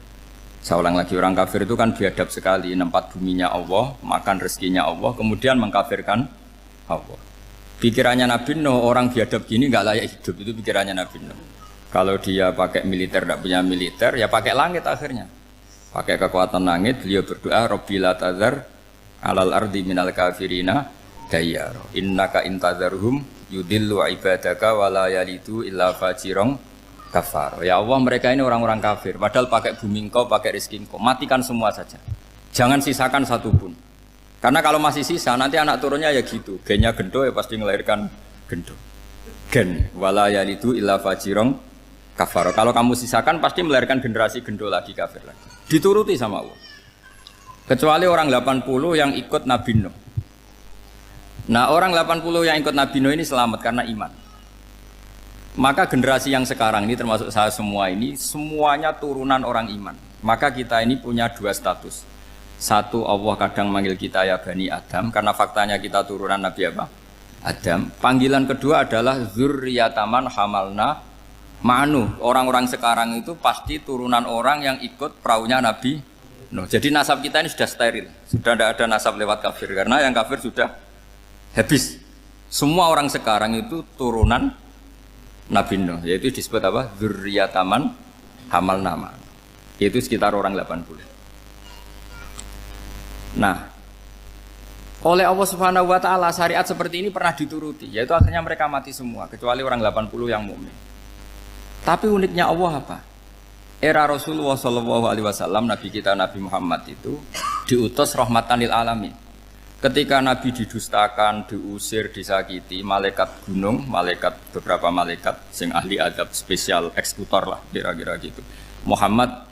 Saya ulang lagi, orang kafir itu kan biadab sekali, nempat buminya Allah, makan rezekinya Allah, kemudian mengkafirkan Allah. Pikirannya Nabi Nuh, orang biadab gini nggak layak hidup, itu pikirannya Nabi Nuh. Kalau dia pakai militer, tidak punya militer, ya pakai langit akhirnya. Pakai kekuatan langit, beliau berdoa, Rabbi la tadzar alal ardi minal kafirina dayyar. Innaka intadzarhum yudillu ibadaka wa la yalidu illa fajirong kafar. Ya Allah, mereka ini orang-orang kafir. Padahal pakai bumi engkau, pakai rezeki engkau. Matikan semua saja. Jangan sisakan satu pun. Karena kalau masih sisa, nanti anak turunnya ya gitu. Gennya gendo ya pasti melahirkan gendo. Gen. Wala yalidu illa fajirong kafar. Kalau kamu sisakan pasti melahirkan generasi gendo lagi, kafir lagi. Dituruti sama Allah. Kecuali orang 80 yang ikut Nabi Nuh. Nah, orang 80 yang ikut Nabi Nuh ini selamat karena iman. Maka generasi yang sekarang ini termasuk saya semua ini semuanya turunan orang iman. Maka kita ini punya dua status. Satu, Allah kadang manggil kita ya Bani Adam karena faktanya kita turunan Nabi apa? Adam. Panggilan kedua adalah zurriyataman hamalna ma'nu. Orang-orang sekarang itu pasti turunan orang yang ikut perahunya Nabi Nuh. Jadi nasab kita ini sudah steril. Sudah tidak ada nasab lewat kafir karena yang kafir sudah habis. Semua orang sekarang itu turunan Nabi Nuh, yaitu disebut apa? Zurriyataman hamal nama. Yaitu sekitar orang 80. Nah, oleh Allah Subhanahu wa taala syariat seperti ini pernah dituruti, yaitu akhirnya mereka mati semua kecuali orang 80 yang mukmin. Tapi uniknya Allah apa? Era Rasulullah Shallallahu Alaihi Wasallam, Nabi kita Nabi Muhammad itu diutus rahmatan lil alamin. Ketika Nabi didustakan, diusir, disakiti, malaikat gunung, beberapa malaikat sing ahli adab spesial eksekutor lah kira-kira gitu. Muhammad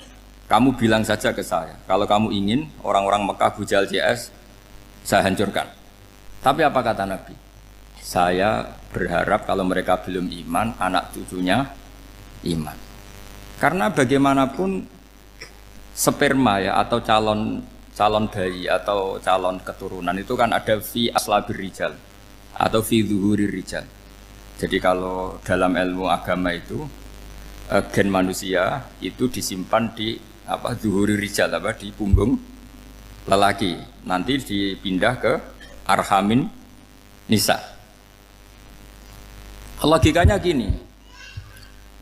Kamu bilang saja ke saya, kalau kamu ingin orang-orang Mekah Abu Jahal CS, saya hancurkan. Tapi apa kata Nabi? Saya berharap kalau mereka belum iman, anak cucunya iman. Karena bagaimanapun sperma ya atau calon bayi atau calon keturunan itu kan ada fi aslabir rijal atau fi zuhurir rijal. Jadi kalau dalam ilmu agama itu gen manusia itu disimpan di zuhurir rijal di punggung lelaki. Nanti dipindah ke arhamin nisa. Logikanya gini.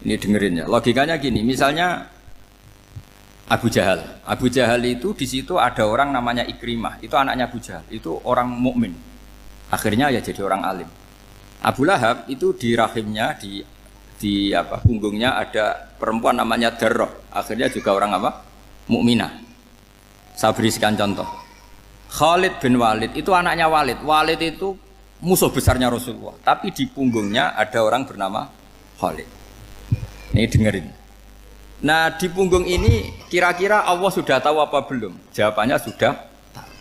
Ini dengerin ya. Logikanya gini, misalnya Abu Jahal. Abu Jahal itu di situ ada orang namanya Ikrimah. Itu anaknya Abu Jahal. Itu orang mukmin. Akhirnya ya jadi orang alim. Abu Lahab itu di rahimnya di punggungnya ada perempuan namanya Darrah. Akhirnya juga orang mukminah. Saya berikan contoh. Khalid bin Walid itu anaknya Walid. Walid itu musuh besarnya Rasulullah. Tapi di punggungnya ada orang bernama Khalid. Ini dengerin. Nah di punggung ini kira-kira Allah sudah tahu apa belum? Jawabannya sudah tahu.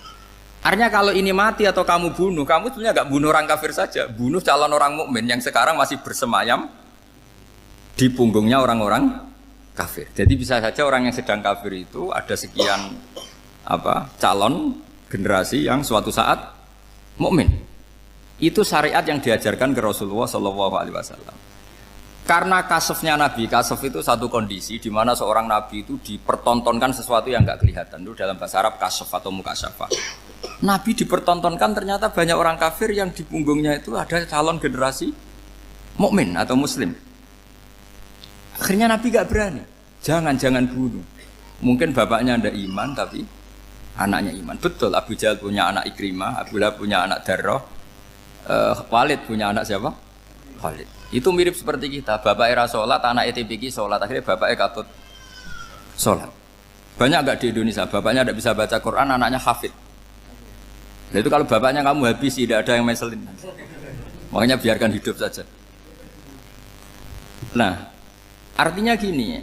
Artinya kalau ini mati atau kamu bunuh, kamu sebenarnya nggak bunuh orang kafir saja, bunuh calon orang mukmin yang sekarang masih bersemayam di punggungnya orang-orang kafir. Jadi bisa saja orang yang sedang kafir itu ada sekian calon generasi yang suatu saat mukmin. Itu syariat yang diajarkan ke Rasulullah SAW. Karena kasofnya Nabi, kasof itu satu kondisi di mana seorang Nabi itu dipertontonkan sesuatu yang nggak kelihatan. Itu dalam bahasa Arab kasof atau mukasyafah. Nabi dipertontonkan ternyata banyak orang kafir yang di punggungnya itu ada calon generasi mukmin atau muslim. Akhirnya Nabi nggak berani. Jangan bunuh. Mungkin bapaknya ada iman tapi anaknya iman. Betul, Abu Jahal punya anak Ikrimah, Abu Lahab punya anak Darrah, Walid punya anak siapa? Khalid. Itu mirip seperti kita, bapak era sholat, anak ETPK sholat, akhirnya bapaknya katut sholat. Banyak enggak di Indonesia, bapaknya tidak bisa baca Quran, anaknya hafid. Nah itu kalau bapaknya kamu habis, tidak ada yang meselin. Makanya biarkan hidup saja. Nah, artinya gini,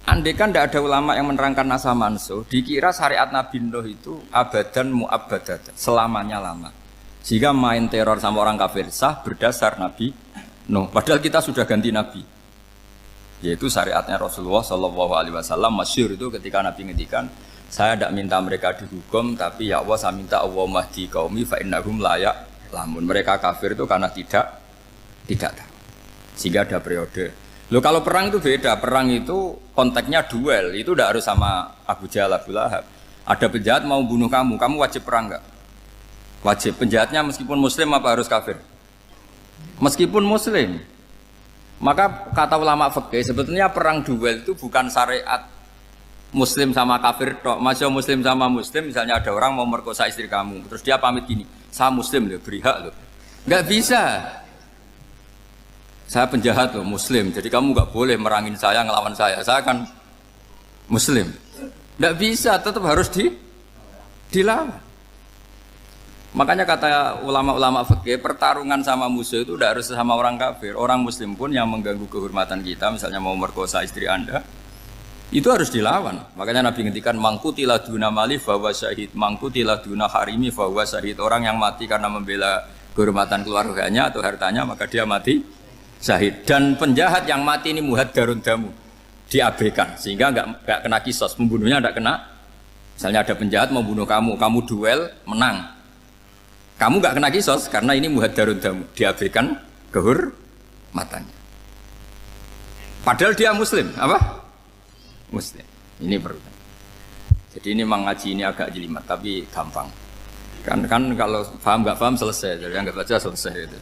andai kan tidak ada ulama yang menerangkan nasa mansuh, dikira syariat Nabi Nuh itu abadan mu'abbadat, selamanya lama. Jika main teror sama orang kafir sah berdasar Nabi Nuh. Padahal kita sudah ganti Nabi. Yaitu syariatnya Rasulullah SAW masyhur itu ketika Nabi ngendikan, saya tidak minta mereka dihukum, tapi ya Allah saya minta Allah mahdi qaumi fa innahum la ya'lamun. Mereka kafir itu karena tidak tahu. Sehingga ada periode. Loh kalau perang itu beda, perang itu konteksnya duel, itu tidak harus sama Abu Jahal, Abu Lahab. Ada penjahat mau bunuh kamu wajib perang enggak? Wajib. Penjahatnya meskipun muslim apa harus kafir? Meskipun muslim. Maka kata ulama fikih sebetulnya perang duel itu bukan syariat muslim sama kafir tok. Masih muslim sama muslim, misalnya ada orang mau merkosa istri kamu, terus dia pamit gini, saya muslim loh, beri hak loh. Enggak bisa. Saya penjahat loh, muslim. Jadi kamu enggak boleh merangin saya, ngelawan saya. Saya kan muslim. Enggak bisa, tetap harus dilawan. Makanya kata ulama-ulama fikih, pertarungan sama musuh itu tidak harus sama orang kafir. Orang muslim pun yang mengganggu kehormatan kita, misalnya mau merkosa istri Anda, itu harus dilawan. Makanya Nabi ngendikan mangkutilah duna mali fahuwa syahid, mangkutilah duna harimi fahuwa syahid. Orang yang mati karena membela kehormatan keluarganya atau hartanya, maka dia mati syahid. Dan penjahat yang mati ini muhaddarun damu, diabaikan sehingga enggak kena kisos, membunuhnya enggak kena. Misalnya ada penjahat mau bunuh kamu duel menang. Kamu enggak kena kisos karena ini muhaddarun damu, diabaikan kehormatannya. Padahal dia muslim, apa? Muslim. Ini perlu. Jadi ini mengaji ini agak jelimet tapi gampang. Kan kalau paham enggak paham selesai, jadi anggap aja selesai itu.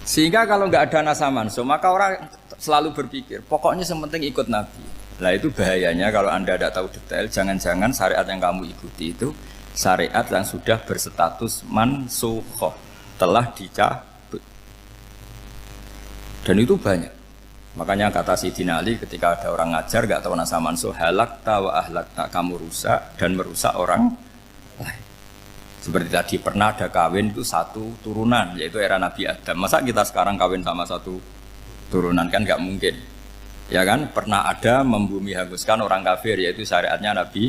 Sehingga kalau enggak ada nasa mansuh, maka orang selalu berpikir, pokoknya yang penting ikut Nabi. Lah itu bahayanya kalau Anda tidak tahu detail, jangan-jangan syariat yang kamu ikuti itu syariat yang sudah berstatus mansukhoh, telah dicabut. Dan itu banyak. Makanya kata Sayyidina Ali ketika ada orang ngajar gak tahu nasa mansuh, halakta wa ahlakta, kamu rusak dan merusak orang lain. Seperti tadi pernah ada kawin itu satu turunan, yaitu era Nabi Adam. Masa kita sekarang kawin sama satu turunan, kan gak mungkin. Ya kan, pernah ada membumi hanguskan orang kafir, yaitu syariatnya Nabi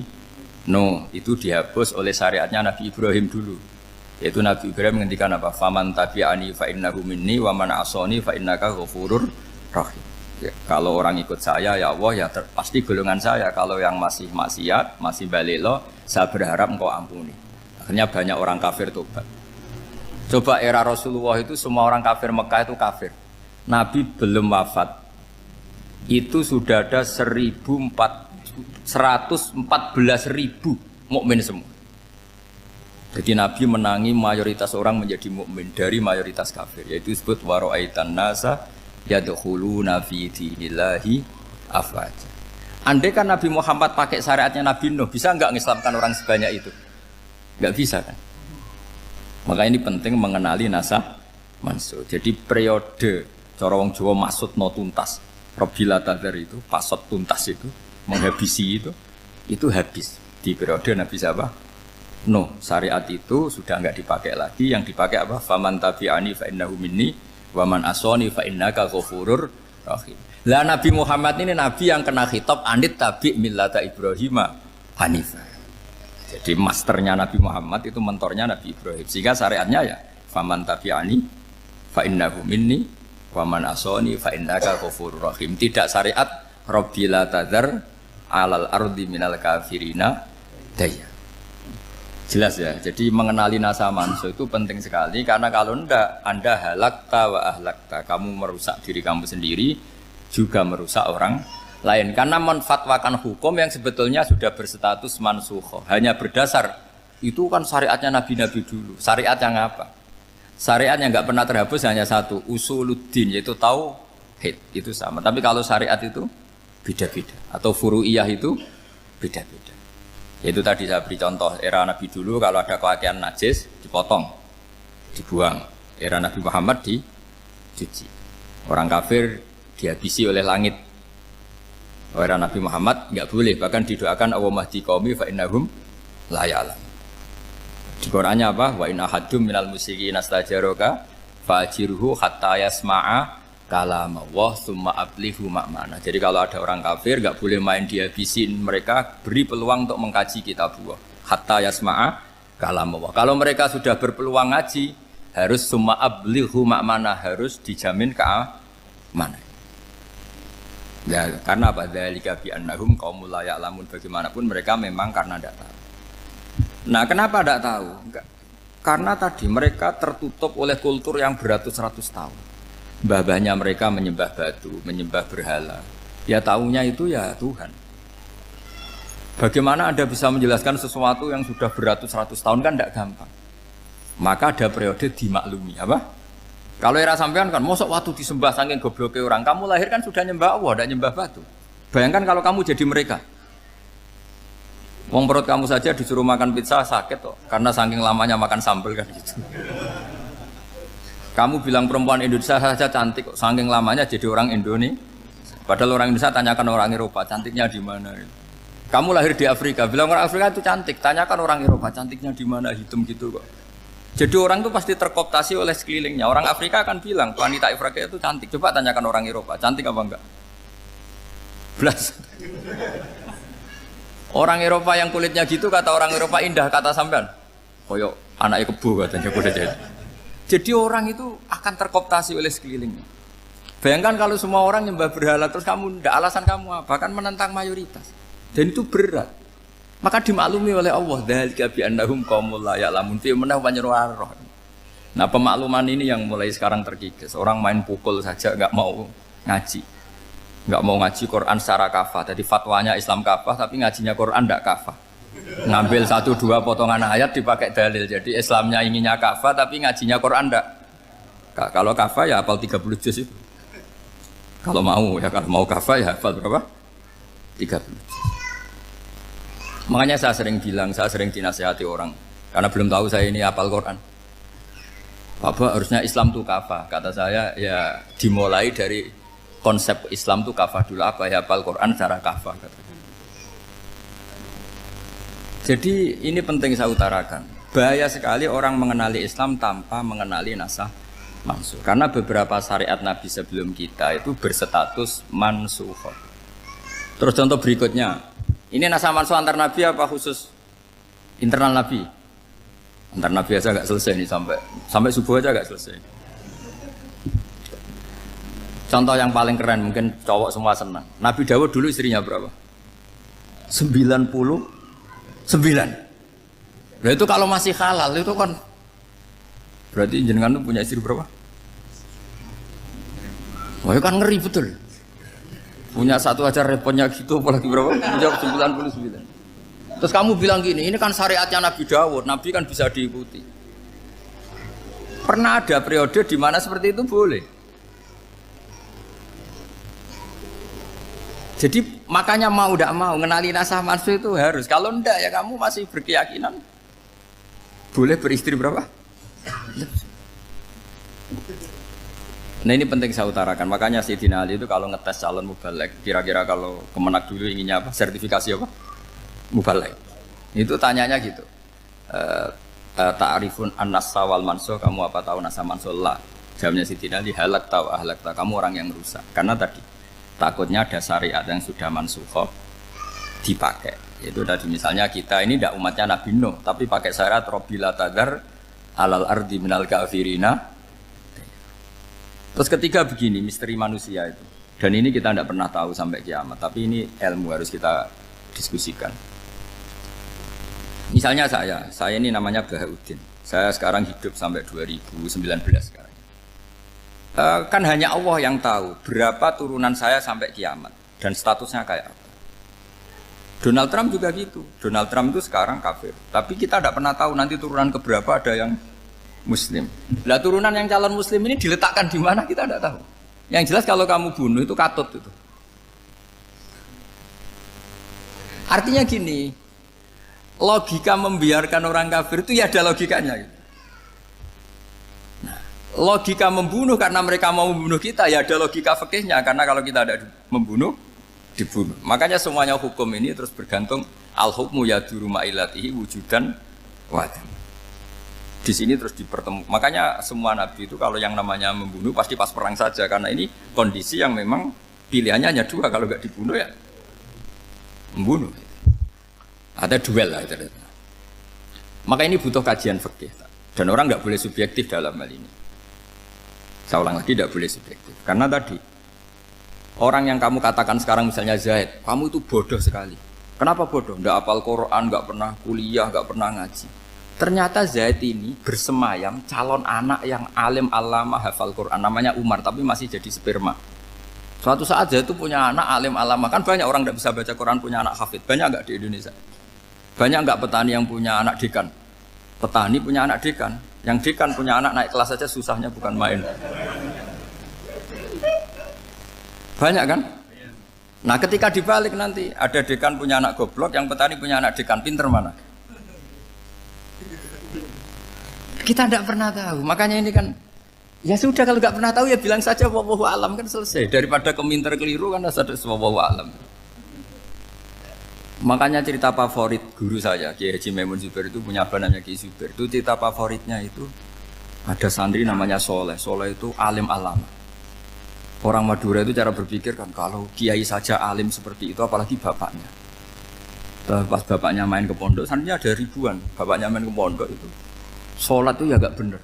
Nuh. Itu dihapus oleh syariatnya Nabi Ibrahim dulu. Yaitu Nabi Ibrahim menghentikan apa? Faman tabi'ani fa innahu minni wa man asani fa innaka ghafurur rahim. Ya, kalau orang ikut saya ya Allah ya pasti golongan saya. Kalau yang masih maksiat, masih balelo, saya berharap engkau ampuni. Akhirnya banyak orang kafir tobat. Coba era Rasulullah itu semua orang kafir Mekah itu kafir. Nabi belum wafat. Itu sudah ada 114.000 mukmin semua. Jadi Nabi menangi mayoritas orang menjadi mukmin dari mayoritas kafir, yaitu disebut wara'aitan nasa yadkhuluna fi dinillahi afwaja. Andai kan Nabi Muhammad pakai syariatnya Nabi Nuh, bisa enggak mengislamkan orang sebanyak itu? Enggak bisa kan? Maka ini penting mengenali nasah mansur. Jadi periode cara wong Jawa maksud no tuntas. Robila tadar itu, pasot tuntas itu, menghabisi itu habis di periode Nabi siapa? No, syariat itu sudah enggak dipakai lagi. Yang dipakai apa? Faman tabi'ani fa innahu minni wa man asani fa innaka ghafurur rahim. Lah Nabi Muhammad ini nabi yang kena khitab anit tabi' millata Ibrahim hanifah. Jadi masternya Nabi Muhammad itu mentornya Nabi Ibrahim. Sehingga syariatnya ya faman tabi'ani fa innahu minni wa man asani fa innaka ghafurur rahim. Tidak syariat Rabbila tadzar alal ardi minal kafirina daya. Jelas ya. Jadi mengenali nasa manso itu penting sekali karena kalau enggak Anda halakta wa ahlakta, kamu merusak diri kamu sendiri juga merusak orang lain karena menfatwakan hukum yang sebetulnya sudah berstatus mansukh. Hanya berdasar itu kan syariatnya nabi-nabi dulu. Syariat yang apa? Syariat yang enggak pernah terhapus hanya satu, usuluddin, yaitu tauhid, itu sama. Tapi kalau syariat itu beda-beda atau furu'iyah itu beda-beda. Yaitu tadi saya beri contoh era Nabi dulu kalau ada pakaian najis dipotong, dibuang. Era Nabi Muhammad dicuci. Orang kafir dihabisi oleh langit. Era Nabi Muhammad enggak boleh, bahkan didoakan Allahumma hdi qaumi fa innahum la ya'lamun. Di Qur'annya apa? Wa in ahadum minal musyrikin astajaraka fa'jirhu hatta yasma'a kalam Allah tsumma ablighu ma'mana. Jadi kalau ada orang kafir enggak boleh main dihabisin, mereka beri peluang untuk mengkaji kitab Allah. Hatta yasma'a kalam Allah. Kalau mereka sudah berpeluang ngaji, harus tsumma ablighu ma'mana, harus dijamin keamanan. Ya, karena apa? Dzalika bi annahum qaumul la ya'lamun. Bagaimanapun mereka memang karena tidak tahu. Nah, kenapa tidak tahu? Enggak. Karena tadi mereka tertutup oleh kultur yang beratus-ratus tahun. Mbah-mbahnya mereka menyembah batu, menyembah berhala. Ya tahunya itu ya Tuhan. Bagaimana Anda bisa menjelaskan sesuatu yang sudah beratus-ratus tahun kan tidak gampang. Maka ada periode dimaklumi, apa? Kalau era sampean kan, mosok waktu disembah saking gobloknya orang, kamu lahir kan sudah nyembah Allah, tidak nyembah batu. Bayangkan kalau kamu jadi mereka. Wong perut kamu saja disuruh makan pizza sakit kok, karena saking lamanya makan sambal kan gitu. Kamu bilang perempuan Indonesia saja cantik kok, saking lamanya jadi orang Indonesia. Padahal orang Indonesia tanyakan orang Eropa, cantiknya di mana? Kamu lahir di Afrika, bilang orang Afrika itu cantik, tanyakan orang Eropa, cantiknya di mana? Hitam gitu kok. Jadi orang itu pasti terkooptasi oleh sekelilingnya. Orang Afrika akan bilang wanita Afrika itu cantik. Coba tanyakan orang Eropa, cantik apa enggak? Belas. Orang Eropa yang kulitnya gitu kata orang Eropa indah, kata sampean koyok anaknya kebo katanya boleh jadi. Jadi orang itu akan terkooptasi oleh sekelilingnya. Bayangkan kalau semua orang nyembah berhala terus kamu ndak, alasan kamu apa? Kan menentang mayoritas. Dan itu berat. Maka dimaklumi oleh Allah, dzalika bi annahum qaumul la ya'lamun fi manah panyeruarah. Nah, pemakluman ini yang mulai sekarang terkikis. Orang main pukul saja enggak mau ngaji. Enggak mau ngaji Quran secara kafah. Jadi fatwanya Islam kafah tapi ngajinya Quran enggak kafah. Ngambil 1-2 potongan ayat dipakai dalil. Jadi Islamnya inginnya kafah tapi ngajinya Quran enggak. Kalau kafah ya hafal 30 juz itu. Kalau mau ya, kalau mau kafah ya hafal berapa? 30 juz. Makanya saya sering bilang, saya sering dinasihati orang karena belum tahu saya ini hafal Quran. Bapak harusnya Islam itu kafah. Kata saya ya dimulai dari konsep Islam itu kafah dulu, apa ya hafal Quran secara kafah. Jadi ini penting saya utarakan. Bahaya sekali orang mengenali Islam tanpa mengenali nasah mansuh. Karena beberapa syariat Nabi sebelum kita itu berstatus mansuh. Terus contoh berikutnya, ini nasah mansuh antar Nabi apa khusus internal Nabi? Antar Nabi aja agak selesai nih sampai subuh aja agak selesai. Contoh yang paling keren mungkin cowok semua senang. Nabi Dawud dulu istrinya berapa? 99. Nah itu kalau masih halal itu kan berarti jenengan tuh punya istri berapa? Wah kan ngeri betul. Punya satu aja repotnya gitu apalagi berapa? Punya 99. Terus kamu bilang gini, ini kan syariatnya Nabi Dawud, Nabi kan bisa diikuti. Pernah ada periode di mana seperti itu boleh. Jadi makanya mau tidak mau mengenali nasah mansuh itu harus. Kalau ndak ya kamu masih berkeyakinan boleh beristri berapa? Nah ini penting saya utarakan. Makanya Sayyidina Ali itu kalau ngetes calon mubalek, kira-kira kalau Kemenak dulu inginnya apa? Sertifikasi apa? Mubalek. Itu tanyanya gitu. Ta'rifun an-nassa wal mansuh, kamu apa tahu nasah mansuh? La. Jawabnya Sayyidina Ali, halak tahu ahlak tahu. Kamu orang yang rusak. Karena tadi takutnya ada syariat yang sudah mansukhah dipakai. Itu tadi misalnya kita ini tidak umatnya Nabi Nuh, tapi pakai syariat Robbila tadar alal ardi minal kafirina. Terus ketiga begini, misteri manusia itu. Dan ini kita tidak pernah tahu sampai kiamat, tapi ini ilmu harus kita diskusikan. Misalnya saya ini namanya Bahaudin. Saya sekarang hidup sampai 2019 sekarang. Kan hanya Allah yang tahu berapa turunan saya sampai kiamat dan statusnya kayak apa. Donald Trump juga gitu. Donald Trump itu sekarang kafir, tapi kita tidak pernah tahu nanti turunan keberapa ada yang Muslim. Lah turunan yang calon Muslim ini diletakkan di mana kita tidak tahu. Yang jelas kalau kamu bunuh itu katut itu. Artinya gini, logika membiarkan orang kafir itu ya ada logikanya. Gitu. Logika membunuh karena mereka mau membunuh kita ya ada logika fikihnya, karena kalau kita ada membunuh dibunuh. Makanya semuanya hukum ini terus bergantung al-hukmu yaduru ma'ilatihi wujudan wadam. Di sini terus dipertemukan. Makanya semua nabi itu kalau yang namanya membunuh pasti pas perang saja, karena ini kondisi yang memang pilihannya hanya dua, kalau nggak dibunuh ya membunuh. Ada duel lah itu. Maka ini butuh kajian fikih dan orang nggak boleh subjektif dalam hal ini. Saya ulang lagi, tidak boleh subjektif. Karena tadi, orang yang kamu katakan sekarang misalnya Zaid, kamu itu bodoh sekali. Kenapa bodoh? Tidak hafal Quran, nggak pernah kuliah, nggak pernah ngaji. Ternyata Zaid ini bersemayam calon anak yang alim alama hafal Quran. Namanya Umar, tapi masih jadi sperma. Suatu saat Zaid itu punya anak alim alama. Kan banyak orang tidak bisa baca Quran punya anak hafid. Banyak nggak di Indonesia? Banyak nggak petani yang punya anak dekan? Petani punya anak dekan. Yang dekan punya anak naik kelas saja susahnya bukan main. Banyak kan? Nah ketika dibalik nanti ada dekan punya anak goblok, yang petani punya anak dekan, pinter mana? Kita tidak pernah tahu. Makanya ini kan ya sudah, kalau nggak pernah tahu ya bilang saja wallahu alam, kan selesai. Daripada keminter keliru kan ada wallahu alam. Makanya cerita favorit guru saya, Kiai Haji Maimun Zubair itu punya apa namanya Kiai Zubair. Itu cerita favoritnya itu ada santri namanya Soleh. Soleh itu alim alama. Orang Madura itu cara berpikir kan kalau kiai saja alim seperti itu, apalagi bapaknya. Pas bapaknya main ke pondok, santrinya ada ribuan. Bapaknya main ke pondok itu, sholat itu ya gak bener,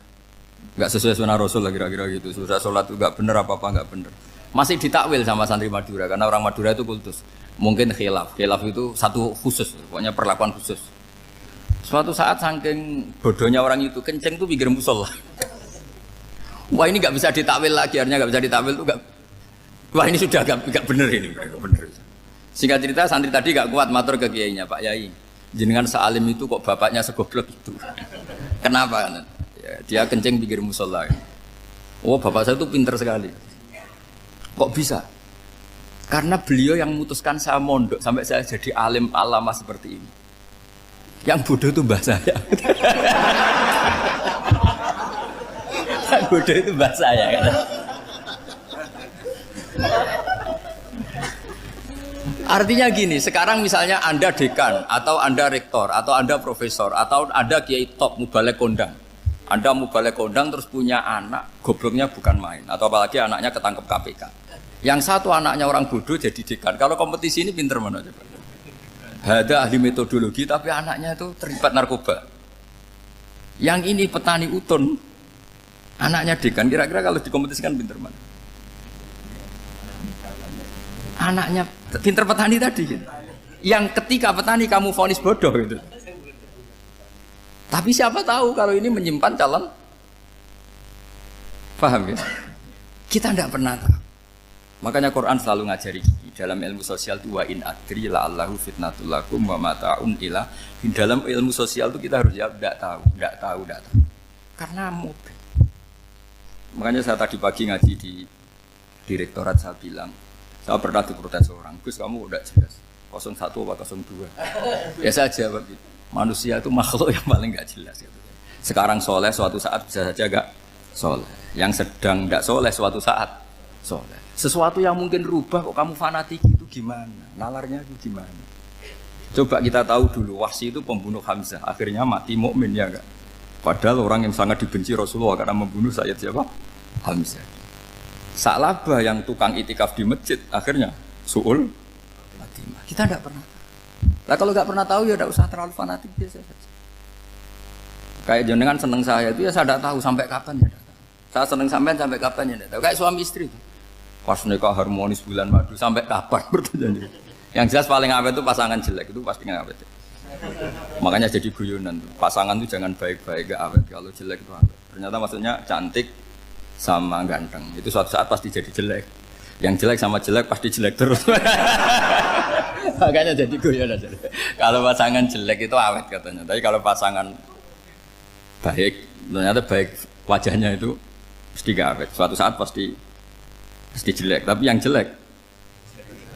gak sesuai sunnah Rasul lah kira-kira gitu. Sudah sholat itu gak bener, apa-apa gak bener. Masih ditakwil sama santri Madura, karena orang Madura itu kultus. Mungkin khilaf itu satu khusus, pokoknya perlakuan khusus. Suatu saat saking bodohnya orang itu, kenceng tuh pikir musola. Wah ini gak bisa ditakwil lagi, akhirnya gak bisa ditakwil tuh gak. Wah ini sudah gak bener ini, gak bener. Singkat cerita santri tadi gak kuat matur ke kiainya, Pak Yai, jenengan sealim itu kok bapaknya segoblok itu. Kenapa? Ya, dia kenceng pikir musola. Oh bapak saya tuh pinter sekali. Kok bisa? Karena beliau yang memutuskan saya mondok sampai saya jadi alim alama seperti ini. Yang bodoh itu mbah saya. Yang bodoh itu mbah saya kan. Artinya gini, sekarang misalnya Anda dekan atau Anda rektor atau Anda profesor atau Anda kiai top mubalek kondang. Anda mau balik kondang terus punya anak, gobloknya bukan main. Atau apalagi anaknya ketangkep KPK. Yang satu anaknya orang bodoh jadi dekan. Kalau kompetisi ini pinter mana coba? Ada ahli metodologi tapi anaknya itu terlibat narkoba. Yang ini petani utun, anaknya dekan. Kira-kira kalau dikompetisikan pinter mana? Anaknya pinter petani tadi. Gitu. Yang ketika petani kamu vonis bodoh gitu. Tapi siapa tahu kalau ini menyimpan calon. Paham ya? Kita tidak pernah tahu. Makanya Quran selalu ngajari dalam ilmu sosial itu wa in adri la'allahu fitnatul lakum wa mata'un ila. Di dalam ilmu sosial itu kita harus jawab tidak tahu. Karena mobil. Makanya saya tadi pagi ngaji di direktorat saya bilang, saya pernah diprotes orang, Gus kamu udah jelas 01 apa 02. Ya saya jawab gitu. Manusia itu makhluk yang paling gak jelas gitu. Sekarang soleh suatu saat bisa saja gak soleh. Yang sedang gak soleh suatu saat soleh. Sesuatu yang mungkin rubah kok kamu fanatik itu gimana? Nalarnya itu gimana? Coba kita tahu dulu Wahsy itu pembunuh Hamzah, akhirnya mati mukmin ya enggak? Padahal orang yang sangat dibenci Rasulullah karena membunuh Sayyid siapa? Hamzah. Sa'labah yang tukang itikaf di masjid akhirnya su'ul Fatimah. Kita tidak pernah. Lah kalau nggak pernah tahu ya tidak usah terlalu fanatik biasa saja. Kayak jenengan seneng saya itu ya saya tidak tahu sampai kapan ya. Saya seneng sampean sampai kapan ya tidak tahu. Kayak suami istri itu. Pas nikah harmonis bulan madu sampai kapan bertanya. Yang jelas paling awet itu pasangan jelek itu pasti nggak awet. Makanya jadi guyonan tuh. Pasangan itu jangan baik-baik gak awet. Kalau jelek itu awet. Ternyata maksudnya cantik sama ganteng. Itu suatu saat pasti jadi jelek. Yang jelek sama jelek pasti jelek terus. Makanya jadi guyonan aja. Kalau pasangan jelek itu awet katanya. Tapi kalau pasangan baik, ternyata baik wajahnya itu pasti gak awet. Suatu saat pasti jelek, tapi yang jelek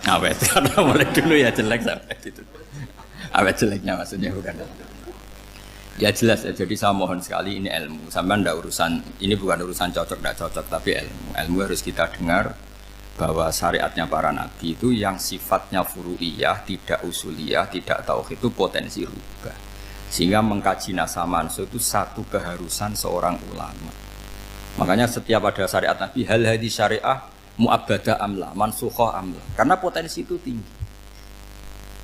awet. Karena mulai dulu ya jelek sampai itu. Awet jeleknya maksudnya bukan. Ya jelas ya, jadi saya mohon sekali ini ilmu. Sampai ndak urusan, ini bukan urusan cocok ndak cocok, tapi ilmu. Ilmu harus kita dengar bahwa syariatnya para nabi itu yang sifatnya furu'iyah, tidak usuliyah, tidak tauhid itu potensi rubah. Sehingga mengkaji nasab manusia itu satu keharusan seorang ulama. Makanya setiap ada syariat nabi, hal hadis syariah mu'abbada amla, mansukhoh amla. Karena potensi itu tinggi.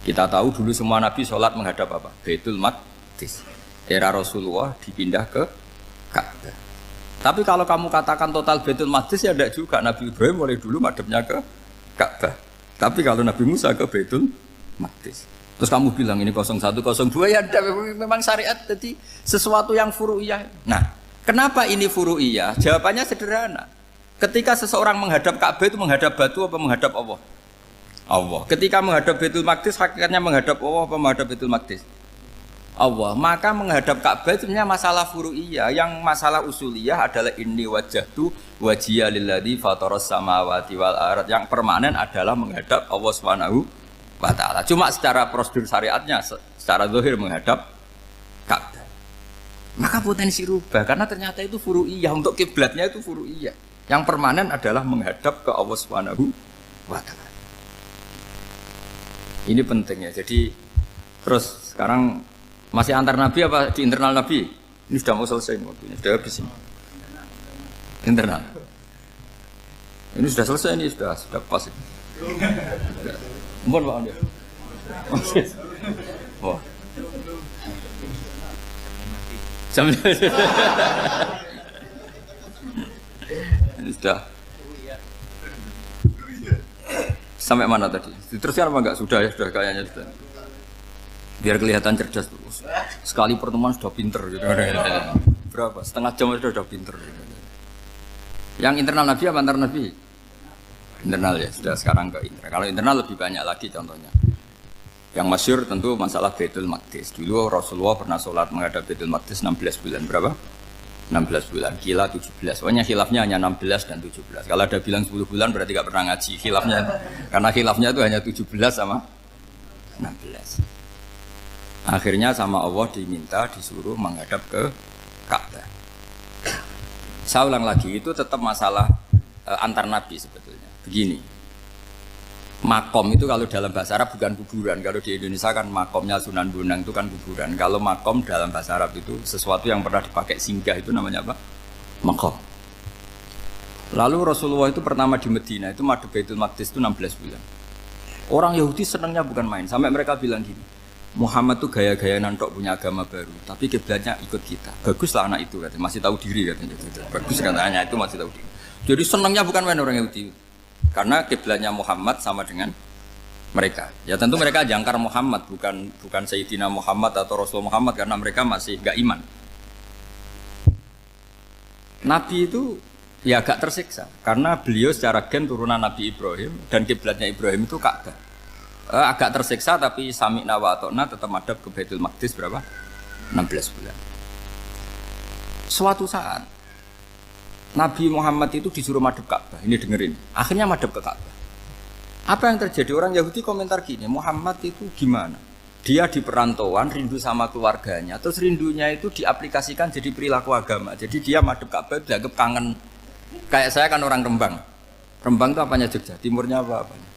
Kita tahu dulu semua nabi sholat menghadap apa? Baitul Maqdis. Era Rasulullah dipindah ke Ka'bah. Tapi kalau kamu katakan total Baitul Maqdis ya tidak juga. Nabi Ibrahim mulai dulu madhabnya ke Ka'bah. Tapi kalau Nabi Musa ke Baitul Maqdis. Terus kamu bilang ini 01, 02 ya ada, memang syariat jadi sesuatu yang furu'iyah. Nah, kenapa ini furu'iyah? Jawabannya sederhana. Ketika seseorang menghadap Ka'bah itu menghadap batu apa menghadap Allah? Allah. Ketika menghadap Baitul Maqdis hakikatnya menghadap Allah apa menghadap Baitul Maqdis? Allah. Maka menghadap Ka'bah itu sebenarnya masalah furu'iyah. Yang masalah usuliyah adalah inni wajjahtu wajhiya lilladzi fataras samawati wal ardh. Yang permanen adalah menghadap Allah Subhanahu wa taala. Cuma secara prosedur syariatnya secara zahir menghadap Ka'bah. Maka potensi rubah karena ternyata itu furu'iyah. Untuk kiblatnya itu furu'iyah. Yang permanen adalah menghadap ke Allah Subhanahu wa taala. Ini penting ya. Jadi terus sekarang masih antar nabi apa di internal nabi? Ini sudah mau selesai waktunya, sudah habis ini. Internal. Ini sudah selesai, ini sudah pas. Mohon Pak Andi. Wah. Ini sudah. Sampai mana tadi? Diteruskan apa enggak? Sudah ya, sudah kayaknya sudah. Biar kelihatan cerdas terus. Sekali pertemuan sudah pinter gitu. Berapa? Setengah jam sudah pinter. Yang internal nabi apa antar nabi? Internal ya, sudah sekarang ke internal. Kalau internal lebih banyak lagi contohnya. Yang masyhur tentu masalah Baitul Maqdis. Dulu Rasulullah pernah sholat menghadap Baitul Maqdis 16 bulan. Berapa? 16 bulan, kila 17. Pokoknya khilafnya hanya 16 dan 17. Kalau ada bilang 10 bulan berarti gak pernah ngaji khilafnya. Karena khilafnya itu hanya 17 sama 16. Akhirnya sama Allah diminta disuruh menghadap ke Ka'bah. Saya ulang lagi, itu tetap masalah antar nabi sebetulnya. Begini. Makom itu kalau dalam bahasa Arab bukan kuburan. Kalau di Indonesia kan makomnya Sunan Bonang itu kan kuburan. Kalau makom dalam bahasa Arab itu sesuatu yang pernah dipakai singgah, itu namanya apa? Makom. Lalu Rasulullah itu pertama di Medina itu madhep Baitul Maqdis itu 16 bulan. Orang Yahudi senangnya bukan main. Sampai mereka bilang gini, Muhammad tuh gaya-gaya nantok punya agama baru, tapi kiblatnya ikut kita. Baguslah anak itu katanya, masih tahu diri katanya. Bagus katanya itu masih tahu diri. Jadi senangnya bukan main orang Yahudi. Karena kiblatnya Muhammad sama dengan mereka. Ya tentu mereka jangkar Muhammad, bukan Sayyidina Muhammad atau Rasul Muhammad, karena mereka masih gak iman. Nabi itu ya agak tersiksa karena beliau secara gen turunan Nabi Ibrahim dan kiblatnya Ibrahim itu Ka'bah. Agak tersiksa tapi sami'na wa ata'na tetap madhab ke Baitul Maqdis berapa? 16 bulan. Suatu saat Nabi Muhammad itu disuruh madhab Ka'bah. Ini dengerin. Akhirnya madhab ke Ka'bah. Apa yang terjadi? Orang Yahudi komentar gini, Muhammad itu gimana? Dia di perantauan, rindu sama keluarganya. Terus rindunya itu diaplikasikan jadi perilaku agama. Jadi dia madhab Ka'bah dianggap kangen. Kayak saya kan orang Rembang. Rembang itu apanya Jogja? Timurnya apa-apanya?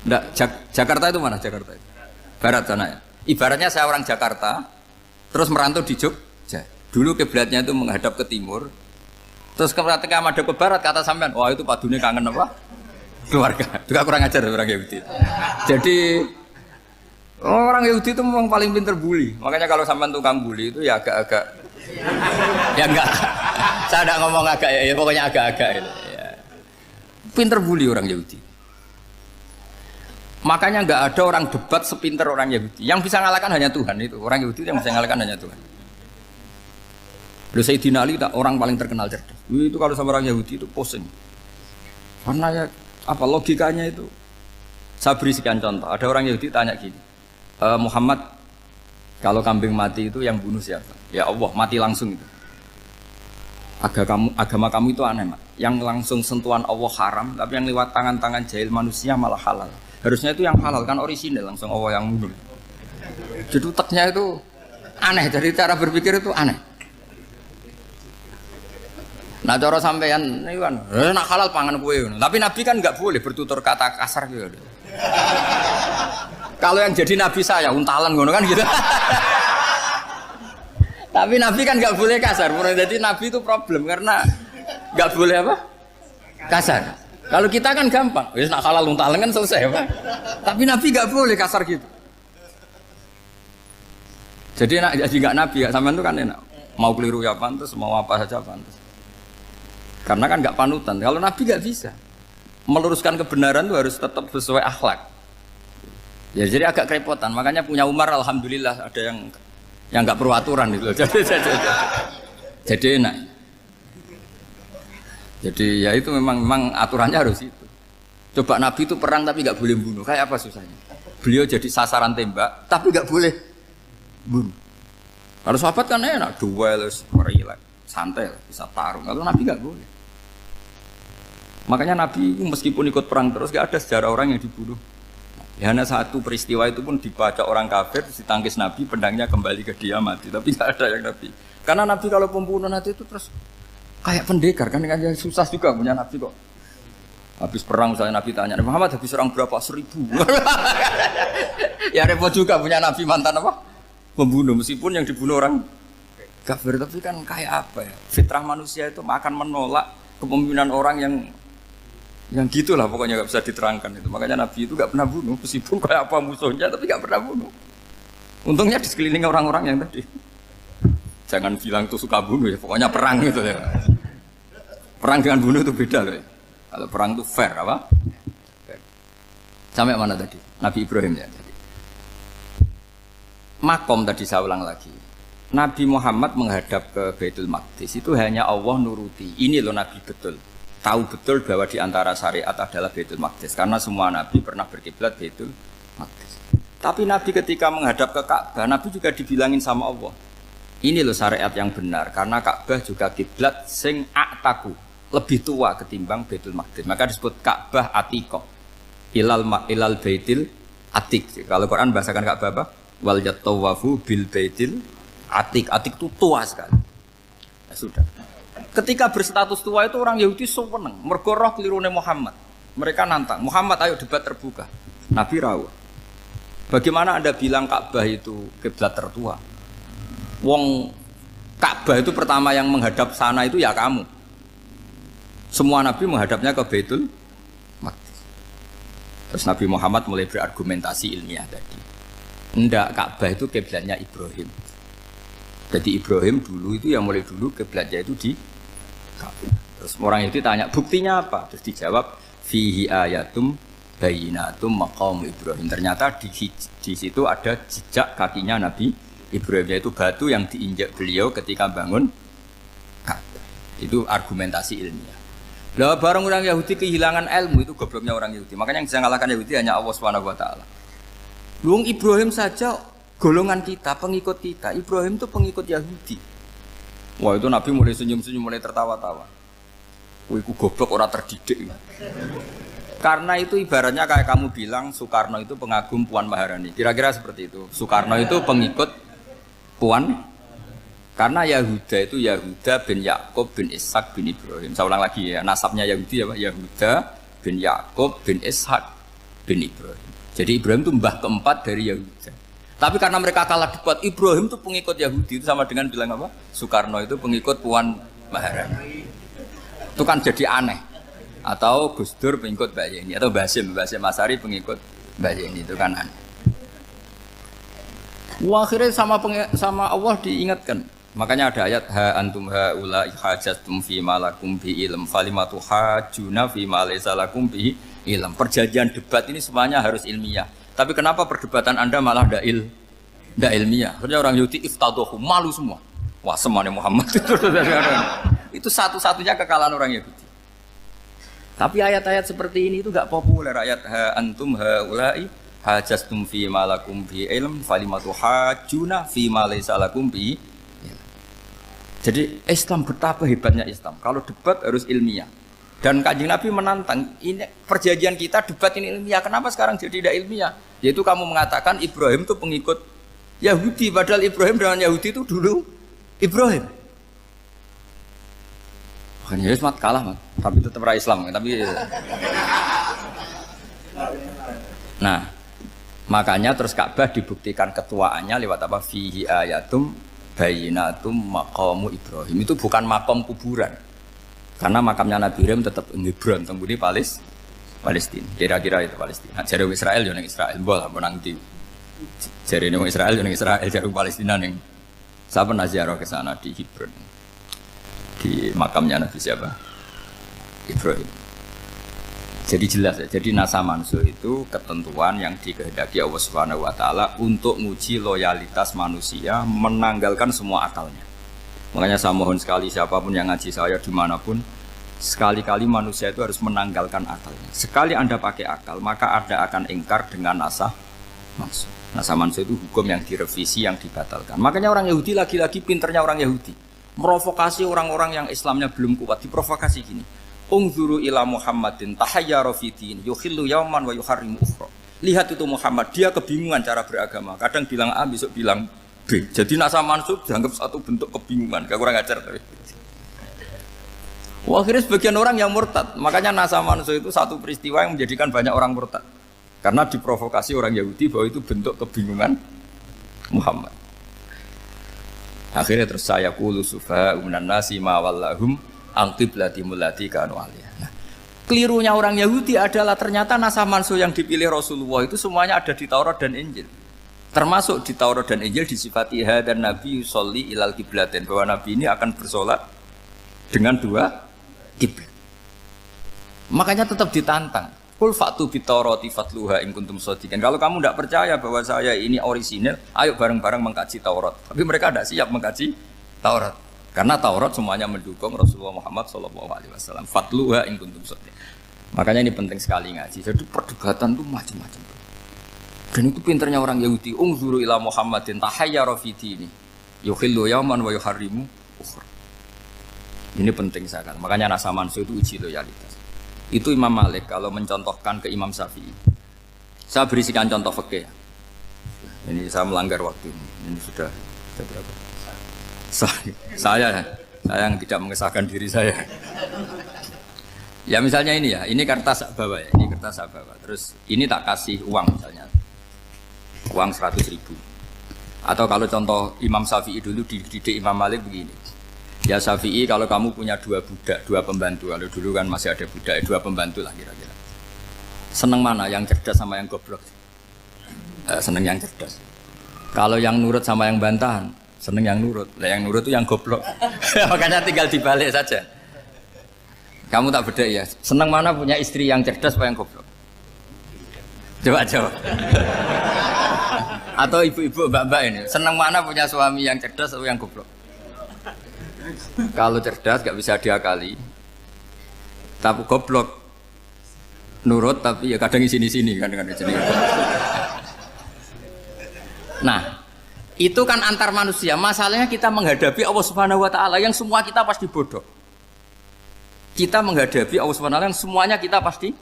Enggak, Jakarta itu mana Jakarta itu? Barat sana ya. Ibaratnya saya orang Jakarta, terus merantau di Jogja. Dulu kiblatnya itu menghadap ke timur. Terus ketika madhab ke barat, kata sampean, wah itu padune kangen apa? Keluarga. Juga kurang ajar orang Yahudi. Jadi orang Yahudi itu memang paling pinter bully. Makanya kalau sampean tukang bully itu ya agak-agak, ya enggak. Saya tidak ngomong agak ya, pokoknya agak-agak. Ya. Pinter bully orang Yahudi. Makanya enggak ada orang debat sepinter orang Yahudi. Yang bisa ngalahkan hanya Tuhan itu. Orang Yahudi yang bisa ngalahkan hanya Tuhan. Sayyidina Ali orang paling terkenal cerdas. Itu kalau sama orang Yahudi itu pusing. Karena ya apa logikanya itu? Saya beri sekian contoh. Ada orang Yahudi tanya gini, Muhammad, kalau kambing mati itu yang bunuh siapa? Ya Allah, mati langsung itu. Agama kamu itu aneh, Mak. Yang langsung sentuhan Allah haram, tapi yang lewat tangan-tangan jahil manusia malah halal. Harusnya itu yang halal kan orisinal, langsung Allah yang bunuh. Jadi utaknya itu aneh, dari cara berpikir itu aneh. Nah cara sampean ini kan, nak halal pangan kue. Tapi Nabi kan nggak boleh bertutur kata kasar gitu. Kalau yang jadi Nabi saya untalan ngono kan gitu. Tapi Nabi kan nggak boleh kasar. Jadi Nabi itu problem karena nggak boleh apa? Kasar. Kalau kita kan gampang, wis nak halal untalan kan selesai apa? Tapi Nabi nggak boleh kasar gitu. Jadi nak jadi nggak Nabi, sampean itu kan enak. Mau keliru ya pantas, mau apa saja pantas. Karena kan nggak panutan. Kalau Nabi nggak bisa meluruskan kebenaran itu harus tetap sesuai akhlak. Ya jadi agak kerepotan. Makanya punya Umar alhamdulillah ada yang nggak perlu aturan itu. Jadi enak. Jadi ya itu memang aturannya harus itu. Coba Nabi itu perang tapi nggak boleh bunuh. Kayak apa susahnya? Beliau jadi sasaran tembak tapi nggak boleh bunuh. Kalau sahabat kan enak, duel, relax, santai, bisa tarung. Kalau Nabi nggak boleh. Makanya Nabi meskipun ikut perang terus gak ada sejarah orang yang dibunuh. Ya, hanya satu peristiwa itu pun dibaca orang kafir, ditangkis Nabi, pedangnya kembali ke dia mati. Tapi gak ada yang Nabi. Karena Nabi kalau pembunuh nanti itu terus kayak pendekar kan, susah juga punya Nabi kok. Habis perang saya Nabi tanya, Muhammad habis perang berapa? 1000. Ya repot juga punya Nabi mantan apa? Pembunuh, meskipun yang dibunuh orang kafir. Tapi kan kayak apa ya? Fitrah manusia itu akan menolak kepemimpinan orang yang gitulah pokoknya nggak bisa diterangkan itu. Makanya Nabi itu nggak pernah bunuh, meskipun kayak apa musuhnya tapi nggak pernah bunuh. Untungnya di sekeliling orang-orang yang tadi. Jangan bilang itu suka bunuh ya, pokoknya perang gitu ya. Perang dengan bunuh itu beda loh ya. Kalau perang itu fair apa? Fair. Sampai mana tadi? Nabi Ibrahim ya. Makom tadi saya ulang lagi. Nabi Muhammad menghadap ke Baitul Maqdis itu hanya Allah nuruti. Ini loh Nabi betul. Tahu betul bahwa di antara syariat adalah Baitul Maqdis karena semua Nabi pernah berkiblat Baitul Maqdis. Tapi Nabi ketika menghadap ke Ka'bah, Nabi juga dibilangin sama Allah. Ini loh syariat yang benar karena Ka'bah juga kiblat sing a'taku, lebih tua ketimbang Baitul Maqdis. Maka disebut Ka'bah Atiqah. Ilal Baitil Atiq. Kalau Quran bahasakan Ka'bah apa? Wal yatawafu bil Baitil Atiq. Atiq itu tua sekali. Ya sudah. Ketika berstatus tua itu orang Yahudi seneng mergo roh kelirune Muhammad. Mereka nantang, Muhammad ayo debat terbuka. Nabi rawuh. Bagaimana Anda bilang Ka'bah itu kiblat tertua? Wong Ka'bah itu pertama yang menghadap sana itu ya kamu. Semua Nabi menghadapnya ke Baitul Maqdis. Terus Nabi Muhammad mulai berargumentasi ilmiah tadi. Enggak, Ka'bah itu kiblatnya Ibrahim. Jadi Ibrahim dulu itu yang mulai dulu kiblatnya itu di Ka'bah. Terus orang itu tanya buktinya apa? Terus dijawab fihi ayatum bayyinatum maqam Ibrahim. Ternyata di situ ada jejak kakinya Nabi Ibrahim, yaitu batu yang diinjak beliau ketika bangun Ka'bah. Itu argumentasi ilmiah. Lah barang orang Yahudi kehilangan ilmu, itu gobloknya orang Yahudi. Makanya yang bisa mengalahkan Yahudi hanya Allah Subhanahu wa taala. Luang Ibrahim saja golongan kita, pengikut kita. Ibrahim itu pengikut Yahudi. Wah, itu Nabi mulai senyum-senyum, mulai tertawa-tawa. Wah, itu goblok orang terdidik. Karena itu ibaratnya kayak kamu bilang Soekarno itu pengagum Puan Maharani. Kira-kira seperti itu. Soekarno itu pengikut Puan, karena Yahuda itu Yahuda bin Yakub bin Ishak bin Ibrahim. Saya ulang lagi ya, nasabnya Yahudi ya Pak. Yahuda bin Yakub bin Ishak bin Ibrahim. Jadi Ibrahim itu mbah keempat dari Yahuda. Tapi karena mereka kalah debat, Ibrahim itu pengikut Yahudi, itu sama dengan bilang apa? Soekarno itu pengikut Puan Maharani. Itu kan jadi aneh. Atau Gus Dur pengikut Mbak Yeni, atau Basim Asari pengikut Mbak Yeni, itu kan aneh. Wah, akhirnya sama Allah diingatkan. Makanya ada ayat ha antum haula hajjatum fi ma lakum bi ilm falimatu hajuna fi ma laysa lakum bi ilm. Perjanjian debat ini semuanya harus ilmiah. Tapi kenapa perdebatan Anda malah ndak ilmiah? Akhirnya orang Yahudi iftadohu, malu semua. Wah, semuanya Muhammad itu satu-satunya kekalahan orang Yahudi. Tapi ayat-ayat seperti ini itu enggak populer. Ayat ha antum haula hajastum fi ma lakum bi ilm falimatu hajuna fi ma laysa lakum bi. Jadi Islam betapa hebatnya Islam. Kalau debat harus ilmiah. Dan Kanjeng Nabi menantang, ini perjanjian kita debat ini ilmiah. Kenapa sekarang jadi tidak ilmiah? Yaitu kamu mengatakan Ibrahim itu pengikut Yahudi, padahal Ibrahim dengan Yahudi itu dulu Ibrahim. Makanya Islam kalah, man. Tapi tetap ra Islam, tapi nah, makanya terus Ka'bah dibuktikan ketuaannya lewat apa? Fihi ayatum bayyinatum maqamu Ibrahim. Itu bukan makam kuburan. Karena makamnya Nabi Ibrahim tetap di Hebron, temudi Palestina. Kira-kira itu Palestina. Jare Israel yo ning Israel, mbah menang di. Jare ning Israel yo ning Israel, jare Palestina ning. Saya pernah ziarah ke sana di Hebron. Di makamnya Nabi siapa? Ibrahim. Jadi jelas ya, jadi nasa mansuh itu ketentuan yang dikehendaki Allah Subhanahu wa taala untuk menguji loyalitas manusia, menanggalkan semua akalnya. Makanya saya mohon sekali siapapun yang ngaji saya dimanapun, sekali-kali manusia itu harus menanggalkan akalnya. Sekali Anda pakai akal, maka Anda akan ingkar dengan nasa mansuh. Nasa mansuh itu hukum yang direvisi, yang dibatalkan. Makanya orang Yahudi lagi-lagi pinternya orang Yahudi, merovokasi orang-orang yang Islamnya belum kuat, diprovokasi gini. Ungzuru ila Muhammadin tahayyara fi din yukhillu yawman wa yuharrimu ukhra. Lihat itu Muhammad, dia kebingungan cara beragama. Kadang bilang A, besok bilang B. Jadi nasa mansub dianggap satu bentuk kebingungan. Gak kurang ajar tapi. Wah, akhirnya sebagian orang yang murtad. Makanya nasa mansub itu satu peristiwa yang menjadikan banyak orang murtad. Karena diprovokasi orang Yahudi bahwa itu bentuk kebingungan Muhammad. Akhirnya terus saya qulu sufa minan nasi ma wallahum al-qiblati mulati kanu aliyah. Nah, kelirunya orang Yahudi adalah ternyata nasa mansuh yang dipilih Rasulullah itu semuanya ada di Taurat dan Injil. Termasuk di Taurat dan Injil disifati dan Nabi sholli ilal qiblatin, bahwa Nabi ini akan bersolat dengan dua kiblat. Makanya tetap ditantang. Qul fa'tu bit Taurati fatluha in kuntum shadiqin. Kalau kamu tidak percaya bahwa saya ini orisinil, ayo bareng-bareng mengkaji Taurat. Tapi mereka tidak siap mengkaji Taurat. Karena Taurat semuanya mendukung Rasulullah Muhammad SAW. Fatluha in kuntum shadiqin. Makanya ini penting sekali ngaji. Jadi perdebatan itu macam-macam. Dan itu pinternya orang Yahudi. Ungzuru ila Muhammadin tahayyara fi dini yukhillu yawman wa yuharrimu ukhra. Ini penting sekali. Makanya nasa mansuh itu uji loyalitas. Itu Imam Malik kalau mencontohkan ke Imam Syafi'i. Saya berisikan contoh fikih. Ini saya melanggar waktu ini. Ini sudah berapa? Saya yang tidak mengesahkan diri saya. Ya misalnya ini ya, ini kertas sak bawa ya, ini kertas sak bawa. Terus ini tak kasih uang misalnya, uang 100.000. Atau kalau contoh Imam Syafi'i dulu dididik Imam Malik begini. Ya Syafi'i, kalau kamu punya 2 budak, 2 pembantu, kalau dulu kan masih ada budak, 2 pembantu lah kira-kira. Seneng mana, yang cerdas sama yang goblok? Seneng yang cerdas. Kalau yang nurut sama yang bantahan, seneng yang nurut. Lah yang nurut itu yang goblok. Makanya tinggal dibalik saja. Kamu tak beda ya. Seneng mana punya istri yang cerdas apa yang goblok? Coba jawab. Atau ibu-ibu mbak-mbak ini, seneng mana punya suami yang cerdas atau yang goblok? Kalau cerdas gak bisa diakali. Tapi goblok nurut tapi ya kadang di sini-sini kan di sini. Nah, itu kan antar manusia. Masalahnya kita menghadapi Allah Subhanahu wa taala yang semua kita pasti bodoh. Kita menghadapi Allah Subhanahu wa taala yang semuanya kita pasti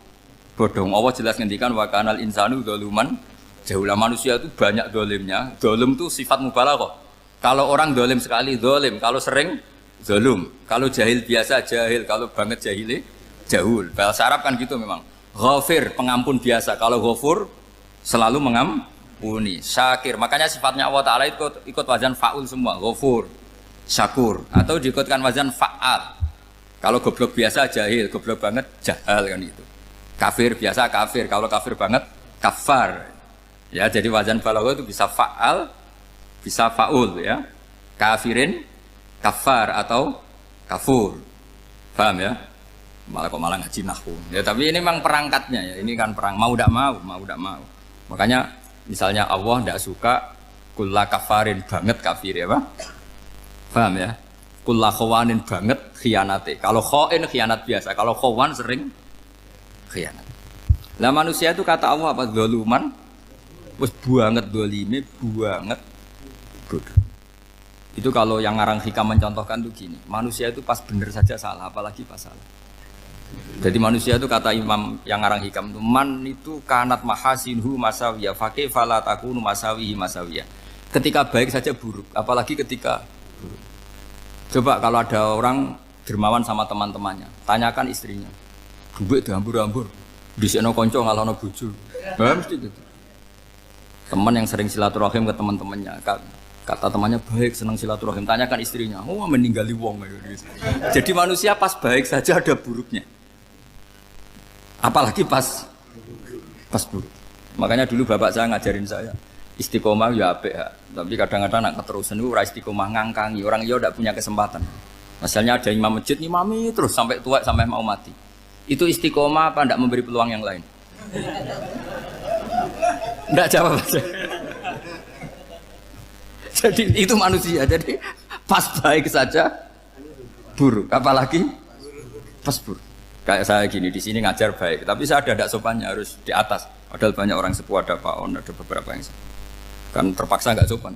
bodoh. Allah jelas ngendikan wa kanal insanu dzaluman. Jauhlah manusia itu banyak dolimnya. Dolim itu sifat mubalaghah. Kalau orang dolim sekali dolim, kalau sering zalum, kalau jahil biasa jahil, kalau banget jahili jahul. Bahasa Arab kan gitu memang. Ghafir pengampun biasa, kalau ghafur selalu mengampuni. Syakir, makanya sifatnya Allah Taala ikut wazan faul semua. Ghafur, syakur, atau diikutkan wazan faal. Kalau goblok biasa jahil, goblok banget jahal kan itu. Kafir biasa kafir, kalau kafir banget kafar. Ya, jadi wazan balagha itu bisa faal, bisa faul ya. Kafirin, kafar atau kafur. Paham ya? Malah ngaji nahwu. Ya, tapi ini memang perangkatnya ya. Ini kan perang mau tidak mau. Makanya misalnya Allah tidak suka kulla kafarin banget kafir ya, Pak. Paham ya? Kulla khawanin banget khianate. Kalau khain khianat biasa, kalau khawan sering khianat. Lah manusia itu kata Allah apa? Zaluman. Wes banget dolime, banget bodoh. Itu kalau yang ngarang hikam mencontohkan tuh gini, manusia itu pas bener saja salah, apalagi pas salah. Jadi manusia itu kata Imam yang ngarang hikam itu, man itu kanat mahasinhu masawiyah, fakih fala takunu masawihi masawiyah. Ketika baik saja buruk, apalagi ketika buruk. Coba kalau ada orang dermawan sama teman-temannya, tanyakan istrinya, duit dihambur-hambur, disekno konco ngalono bojo. Nah, mesti gitu. Teman yang sering silaturahim ke teman-temannya, kata temannya baik, senang silaturahim, tanyakan istrinya, oh meninggali wong gitu. Jadi manusia pas baik saja ada buruknya, apalagi pas buruk. Makanya dulu bapak saya ngajarin saya istiqomah ya apik ya, tapi kadang-kadang nak keterusan itu ora istiqomah ngangkangi orang ya tidak punya kesempatan. Misalnya ada imam masjid ngimami terus sampai tua sampai mau mati, itu istiqomah apa tidak memberi peluang yang lain? Tidak jawab aja. Jadi itu manusia. Jadi pas baik saja buruk, apalagi pas buruk. Kayak saya gini di sini ngajar baik, tapi saya ada tidak sopannya harus di atas. Padahal banyak orang sepuh, ada Pak On, ada beberapa yang kan terpaksa nggak sopan.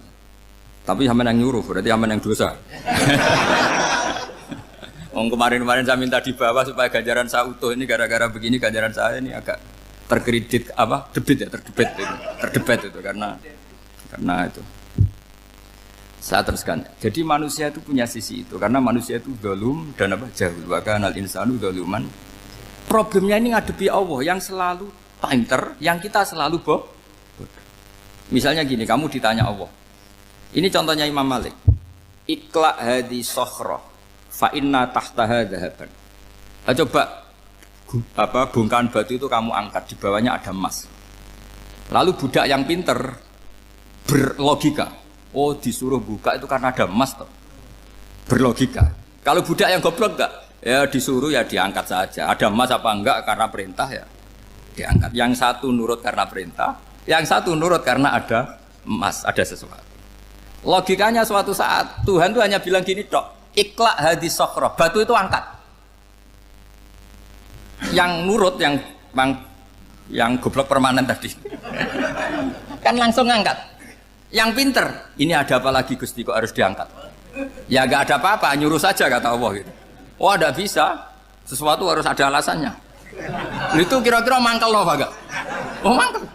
Tapi sampean yang nyuruh, berarti sampean yang dosa. Kemarin saya minta di bawah supaya ganjaran saya utuh, ini gara-gara begini ganjaran saya ini agak terkredit terdebat itu karena itu. Saya teruskan. Jadi manusia itu punya sisi itu karena manusia itu dzalum dan jahul. Wa kanal insanu dzaluman. Problemnya ini ngadepi Allah yang selalu pinter, yang kita selalu bodoh. Misalnya gini, kamu ditanya Allah. Ini contohnya Imam Malik. Ikla hadi sokhra fa inna tahtaha dhahaban. Coba bongkahan batu itu kamu angkat, di bawahnya ada emas. Lalu budak yang pinter berlogika, oh disuruh buka itu karena ada emas toh. Berlogika. Kalau budak yang goblok enggak, ya disuruh ya diangkat saja. Ada emas apa enggak karena perintah ya diangkat. Yang satu nurut karena perintah, yang satu nurut karena ada emas, ada sesuatu. Logikanya suatu saat Tuhan tuh hanya bilang gini tok, ikla hadis sokhroh, batu itu angkat. Yang nurut yang goblok permanen tadi kan langsung ngangkat. Yang pinter, ini ada apa lagi Gusti kok harus diangkat? Ya gak ada apa-apa, nyuruh saja kata Allah gitu. Oh tidak bisa, sesuatu harus ada alasannya. Itu kira-kira mangkel loh agak. Oh mangkel.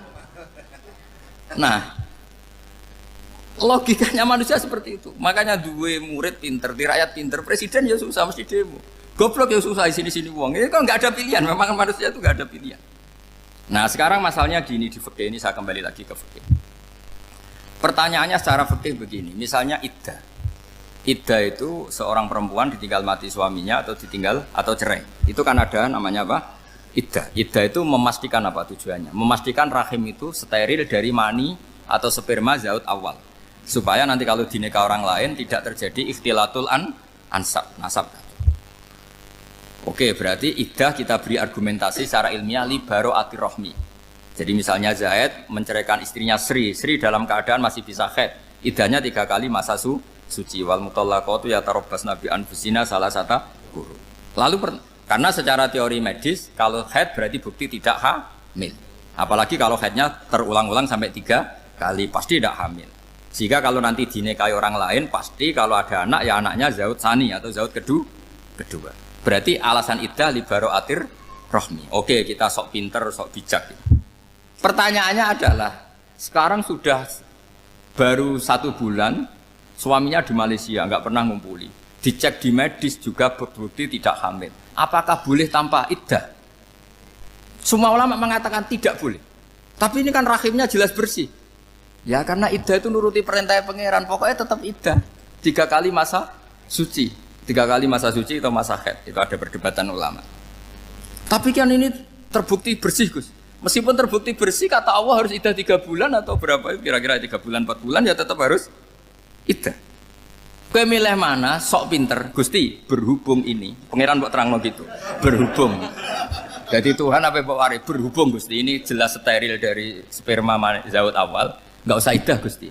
Nah, logikanya manusia seperti itu. Makanya dua murid pinter, di rakyat pinter, presiden ya susah mesti demo. Goblok ya susah sini uang. Ini kan nggak ada pilihan. Memang manusia itu nggak ada pilihan. Nah sekarang masalahnya gini di fikih ini saya kembali lagi ke fikih. Pertanyaannya secara fikih begini. Misalnya iddah. Iddah itu seorang perempuan ditinggal mati suaminya atau ditinggal atau cerai. Itu kan ada namanya apa? Iddah. Iddah itu memastikan apa tujuannya? Memastikan rahim itu steril dari mani atau sperma zaut awal. Supaya nanti kalau dinikah orang lain tidak terjadi ikhtilatul nasab. Oke, berarti iddah kita beri argumentasi secara ilmiah li baro'atir rohmi. Jadi misalnya Zaid menceraikan istrinya Sri dalam keadaan masih bisa haid. Iddahnya 3 kali masa suci. Wal mutallaqatu yatarabbasna bi anfusina salah satu guru. Lalu karena secara teori medis kalau haid berarti bukti tidak hamil. Apalagi kalau haidnya terulang-ulang sampai 3 kali pasti tidak hamil. Sehingga kalau nanti dinikahi orang lain pasti kalau ada anak ya anaknya zaud sani atau zaud kedua. Berarti alasan iddah li baro'atir rohmi. Oke, kita sok pinter, sok bijak. Pertanyaannya adalah, sekarang sudah baru 1 bulan, suaminya di Malaysia, nggak pernah ngumpuli. Dicek di medis juga berbukti tidak hamil. Apakah boleh tanpa iddah? Semua ulama mengatakan tidak boleh. Tapi ini kan rahimnya jelas bersih. Ya karena iddah itu nuruti perintah pangeran, pokoknya tetap iddah. 3 kali masa suci. 3 kali masa suci atau masa haid, itu ada perdebatan ulama. Tapi kan ini terbukti bersih Gus. Meskipun terbukti bersih, kata Allah harus iddah 3 bulan atau berapa? Kira-kira 3 bulan, 4 bulan ya tetap harus iddah. Kowe milih mana? Sok pinter, Gusti. Berhubung ini, pangeran mbok terangno gitu. Berhubung. Jadi Tuhan apa mbok wari? Berhubung Gusti. Ini jelas steril dari sperma zaut awal, enggak usah iddah Gusti.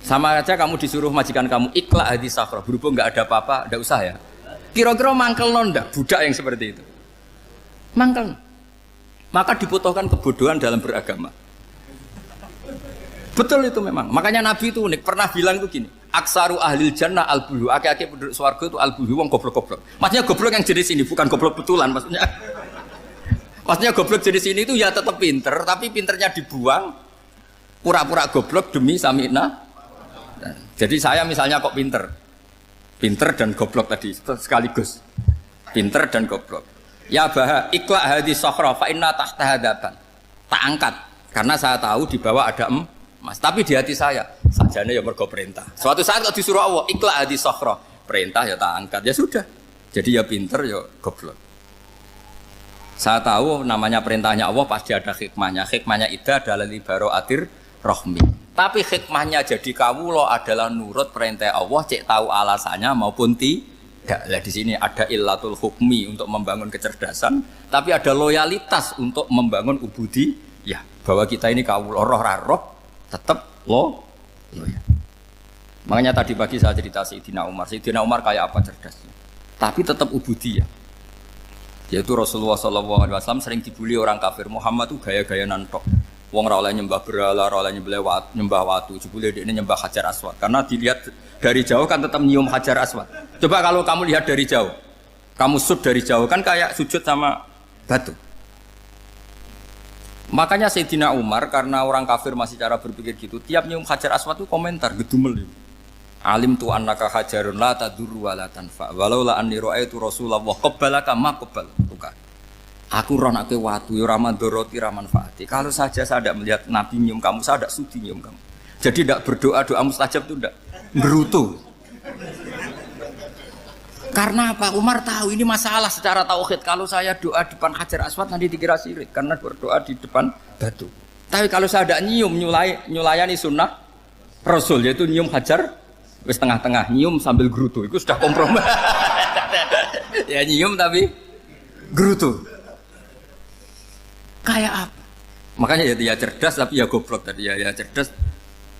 Sama aja kamu disuruh majikan kamu ikhla hadis sakhra, berhubung nggak ada apa-apa, nggak usah ya. Kira-kira mangkel nondak budak yang seperti itu. Mangkel. Maka dibutuhkan kebodohan dalam beragama. Betul itu memang. Makanya Nabi itu unik, pernah bilang itu gini, aksaru ahlil jannah al-bulhu, aki-aki penduduk swarga itu al-bulhu, wong goblok-goblok. Maksudnya goblok yang jenis ini, bukan goblok betulan maksudnya. Maksudnya goblok jenis ini itu ya tetap pinter, tapi pinternya dibuang, pura-pura goblok demi sami'na. Jadi saya misalnya kok pinter dan goblok tadi sekaligus, pinter dan goblok. Ya bah, ikhla hadis sakhra fa inna tahta hadaban. Tak angkat karena saya tahu di bawah ada emas. Tapi di hati saya sajane ya mergo perintah. Suatu saat kok disuruh Allah ikhla hadis sakhra, perintah ya tak angkat ya sudah. Jadi ya pinter ya goblok. Saya tahu namanya perintahnya Allah pasti ada hikmahnya. Hikmahnya iddah adalah li baro'atir rohmi. Tapi hikmahnya jadi kawula adalah nurut perintah Allah, cek tahu alasannya maupun tidak. Lah di sini ada illatul hukmi untuk membangun kecerdasan, tapi ada loyalitas untuk membangun ubudi. Ya, bahwa kita ini kawula roh tetap loyal. Makanya tadi pagi saya cerita Sayyidina Umar. Sayyidina Umar kayak apa cerdasnya? Tapi tetap ubudi ya. Yaitu Rasulullah SAW sering dibully orang kafir. Muhammad itu gaya-gaya nantok. Wong ora oleh nyembah berhala, ora oleh nyembah watu, jebule dekne nyembah Hajar Aswad. Karena dilihat dari jauh kan tetap nyium Hajar Aswad. Coba kalau kamu lihat dari jauh, kamu sujud dari jauh kan kayak sujud sama batu. Makanya Sayyidina Umar karena orang kafir masih cara berpikir gitu, tiap nyium Hajar Aswad itu komentar gedumel. Alim tu annaka hajarun la tadurru wa la tanfa. Walau la anni ra'aitu Rasulullah qabbalaka ma qabbaltuka. Aku ronake watu ya ora mandoroti ra manfaati. Kalau saja saya tidak melihat Nabi nyium kamu, saya tidak sudi nyium kamu. Jadi tidak berdoa doa mustajab itu tidak berutuh. Karena apa? Umar tahu ini masalah secara tauhid. Kalau saya doa di depan Hajar Aswad nanti dikira syirik karena berdoa di depan batu. Tapi kalau saya tidak nyium nyulayani sunnah Rasul yaitu nyium Hajar wis tengah-tengah nyium sambil gerutu itu sudah kompromi. Ya nyium tapi gerutu. Kayak apa? Makanya ya cerdas tapi ya goblok tadi ya cerdas.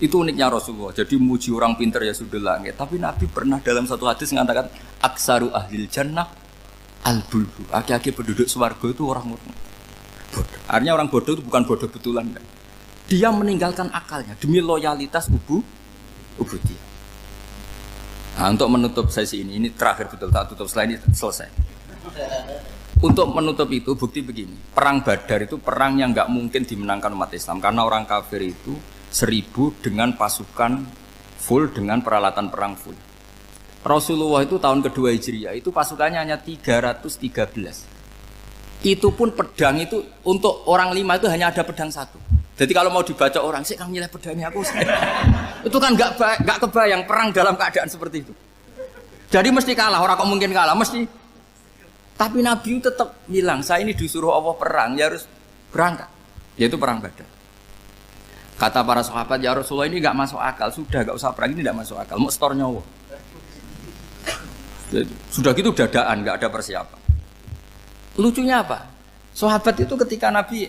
Itu uniknya Rasulullah. Jadi muji orang pintar ya sudah langit. Tapi Nabi pernah dalam satu hadis mengatakan aksaru ahlil jannah al-bulbu. Aki-aki penduduk swarga itu orang bodoh. Artinya orang bodoh itu bukan bodoh betulan. Dia meninggalkan akalnya demi loyalitas ubudiyah. Nah, untuk menutup sesi ini terakhir betul tak tutup setelah ini selesai. Untuk menutup itu bukti begini. Perang Badar itu perang yang nggak mungkin dimenangkan umat Islam karena orang kafir itu 1000 dengan pasukan full dengan peralatan perang full. Rasulullah itu tahun kedua Hijriah itu pasukannya hanya 313. Itu pun pedang itu untuk orang 5 itu hanya ada pedang 1. Jadi kalau mau dibaca orang, sih kamu nilai pedangnya aku. Itu kan nggak kebayang perang dalam keadaan seperti itu. Jadi mesti kalah, orang kok mungkin kalah, mesti. Tapi Nabi tetap bilang, saya ini disuruh Allah perang, ya harus berangkat. Yaitu perang Badar. Kata para sahabat, ya Rasulullah ini nggak masuk akal, sudah nggak usah perang, ini nggak masuk akal, mau setor nyawa. Sudah gitu dadaan, nggak ada persiapan. Lucunya apa? Sahabat itu ketika Nabi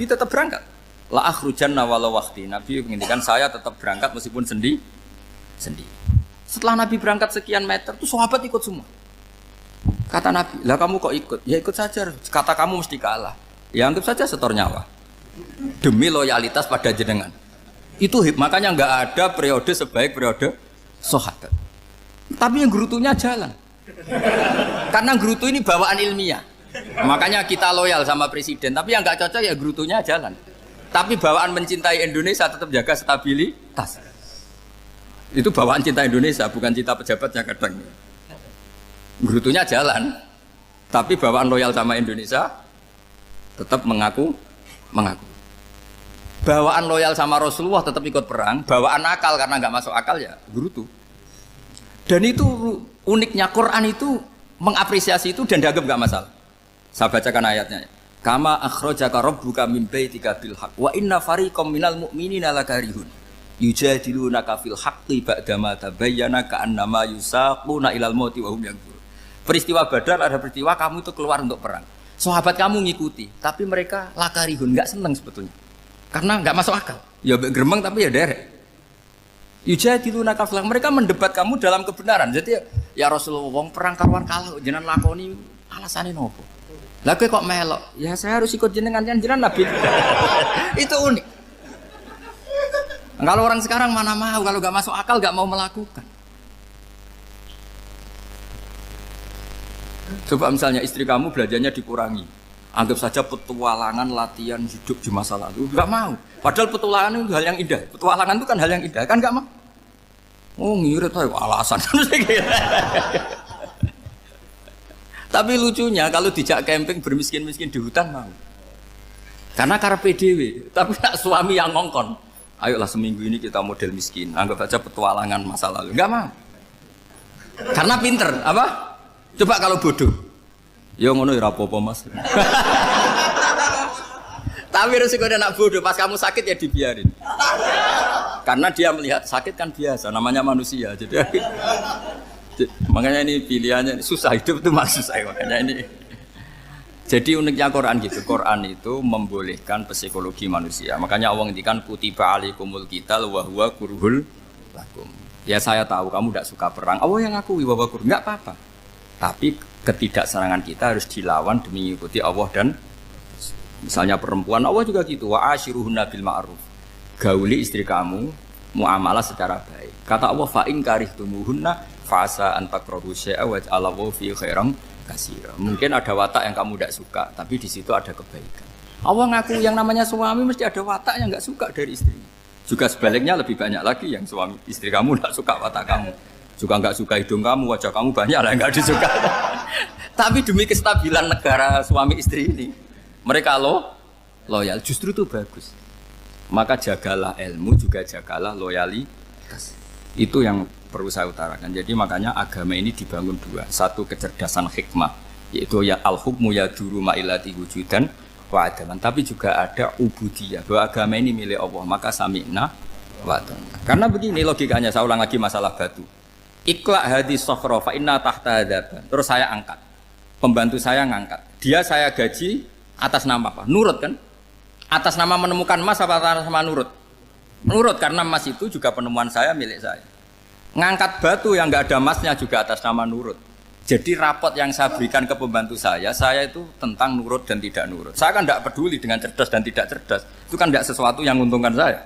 tetap berangkat. La akhrujanna walau waqti. Nabi menginginkan saya tetap berangkat meskipun sendi. Setelah Nabi berangkat sekian meter, tuh sahabat ikut semua. Kata Nabi, lah kamu kok ikut? Ya ikut saja. Kata kamu mesti kalah. Ya anggap saja setor nyawa. Demi loyalitas pada jenengan. Itu makanya nggak ada periode sebaik periode sahabat. Tapi yang gerutunya jalan. Karena gerutu ini bawaan ilmiah. Makanya kita loyal sama presiden. Tapi yang nggak cocok ya gerutunya jalan. Tapi bawaan mencintai Indonesia tetap jaga stabilitas. Itu bawaan cinta Indonesia, bukan cinta pejabatnya kadang. Gerutunya jalan, tapi bawaan loyal sama Indonesia tetap mengaku. Bawaan loyal sama Rasulullah tetap ikut perang, bawaan akal karena nggak masuk akal ya gerutu. Dan itu uniknya Quran itu mengapresiasi itu dan dianggap nggak masalah. Saya bacakan ayatnya. Kama akhrajaka rabbuka min baitika bil haqq wa inna fariqam minal mu'minina lakarihun yujadilunaka fil haqqi ba'dama tabayyana ka'annama yusaquna ilal mauti wa hum yanzurun. Peristiwa Badar ada peristiwa kamu itu keluar untuk perang. Sahabat kamu ngikuti, tapi mereka lakarihun, enggak senang sebetulnya. Karena enggak masuk akal. Ya geremeng tapi ya derek. Yujadilunaka fil haqq, mereka mendebat kamu dalam kebenaran. Jadi ya Rasulullah wong perang karuan kalah jenengan lakoni alasane nopo? Lah kok melok? Ya saya harus ikut jenengan Nabi. Itu unik. Kalau orang sekarang mana mau, kalau nggak masuk akal nggak mau melakukan. Coba misalnya istri kamu belajarnya dikurangi, anggap saja petualangan latihan hidup di masa lalu, nggak mau. Padahal petualangan itu hal yang indah. Petualangan itu kan hal yang indah, kan nggak mau. Oh ngirit aja alasan. Tapi lucunya kalau dijak camping bermiskin-miskin di hutan mau. Karena karpe dhewe, tapi nak suami yang ngongkon. Ayolah seminggu ini kita model miskin, anggap saja petualangan masa lalu. Enggak mau. Karena pinter, apa? Coba kalau bodoh. Ya ngono ya apa-apa Mas. Tapi resikonya nak bodoh, pas kamu sakit ya dibiarin. Karena dia melihat sakit kan biasa, namanya manusia. Makanya ini pilihannya susah, hidup itu maksud saya makanya ini. Jadi uniknya Quran gitu, Quran itu membolehkan psikologi manusia. Makanya Allah ngendikan kutiba alaikumul qital wa huwa kurhul lakum. Ya saya tahu kamu tidak suka perang. Allah yang ngakui wa huwa kurhul, enggak apa-apa. Tapi ketidaksenangan kita harus dilawan demi mengikuti Allah dan misalnya perempuan Allah juga gitu, wa ashiruhunna bil ma'ruf. Gauli istri kamu muamalah secara baik. Kata Allah fa in karihtumuhunna fasa antakrahu syai'a wa ja'alallahu fi khairan katsira. Mungkin ada watak yang kamu tidak suka, tapi di situ ada kebaikan. Allah ngaku yang namanya suami mesti ada watak yang enggak suka dari istrinya. Juga sebaliknya lebih banyak lagi yang suami istri kamu tidak suka watak kamu. Juga enggak suka hidung kamu, wajah kamu banyak lah enggak disuka. Tapi demi kestabilan negara suami istri ini, mereka loyal, justru itu bagus. Maka jagalah ilmu, juga jagalah loyalitas. Itu yang perlu saya utarakan. Jadi makanya agama ini dibangun dua. Satu kecerdasan hikmah, yaitu ya al-hukmu ya duru ma'ilati wujudan wa adalan. Tapi juga ada ubudiyah, bahwa agama ini milik Allah. Maka sami'na wa ata'na. Karena begini logikanya, saya ulang lagi masalah batu. Iqla hadis sokhra fa inna tahta hadaban. Terus saya angkat. Pembantu saya ngangkat. Dia saya gaji atas nama apa? Nurut kan? Atas nama menemukan emas apa atas nama nurut? Nurut, karena emas itu juga penemuan saya, milik saya. Ngangkat batu yang nggak ada emasnya juga atas nama nurut. Jadi rapot yang saya berikan ke pembantu saya itu tentang nurut dan tidak nurut. Saya kan tidak peduli dengan cerdas dan tidak cerdas. Itu kan tidak sesuatu yang menguntungkan saya.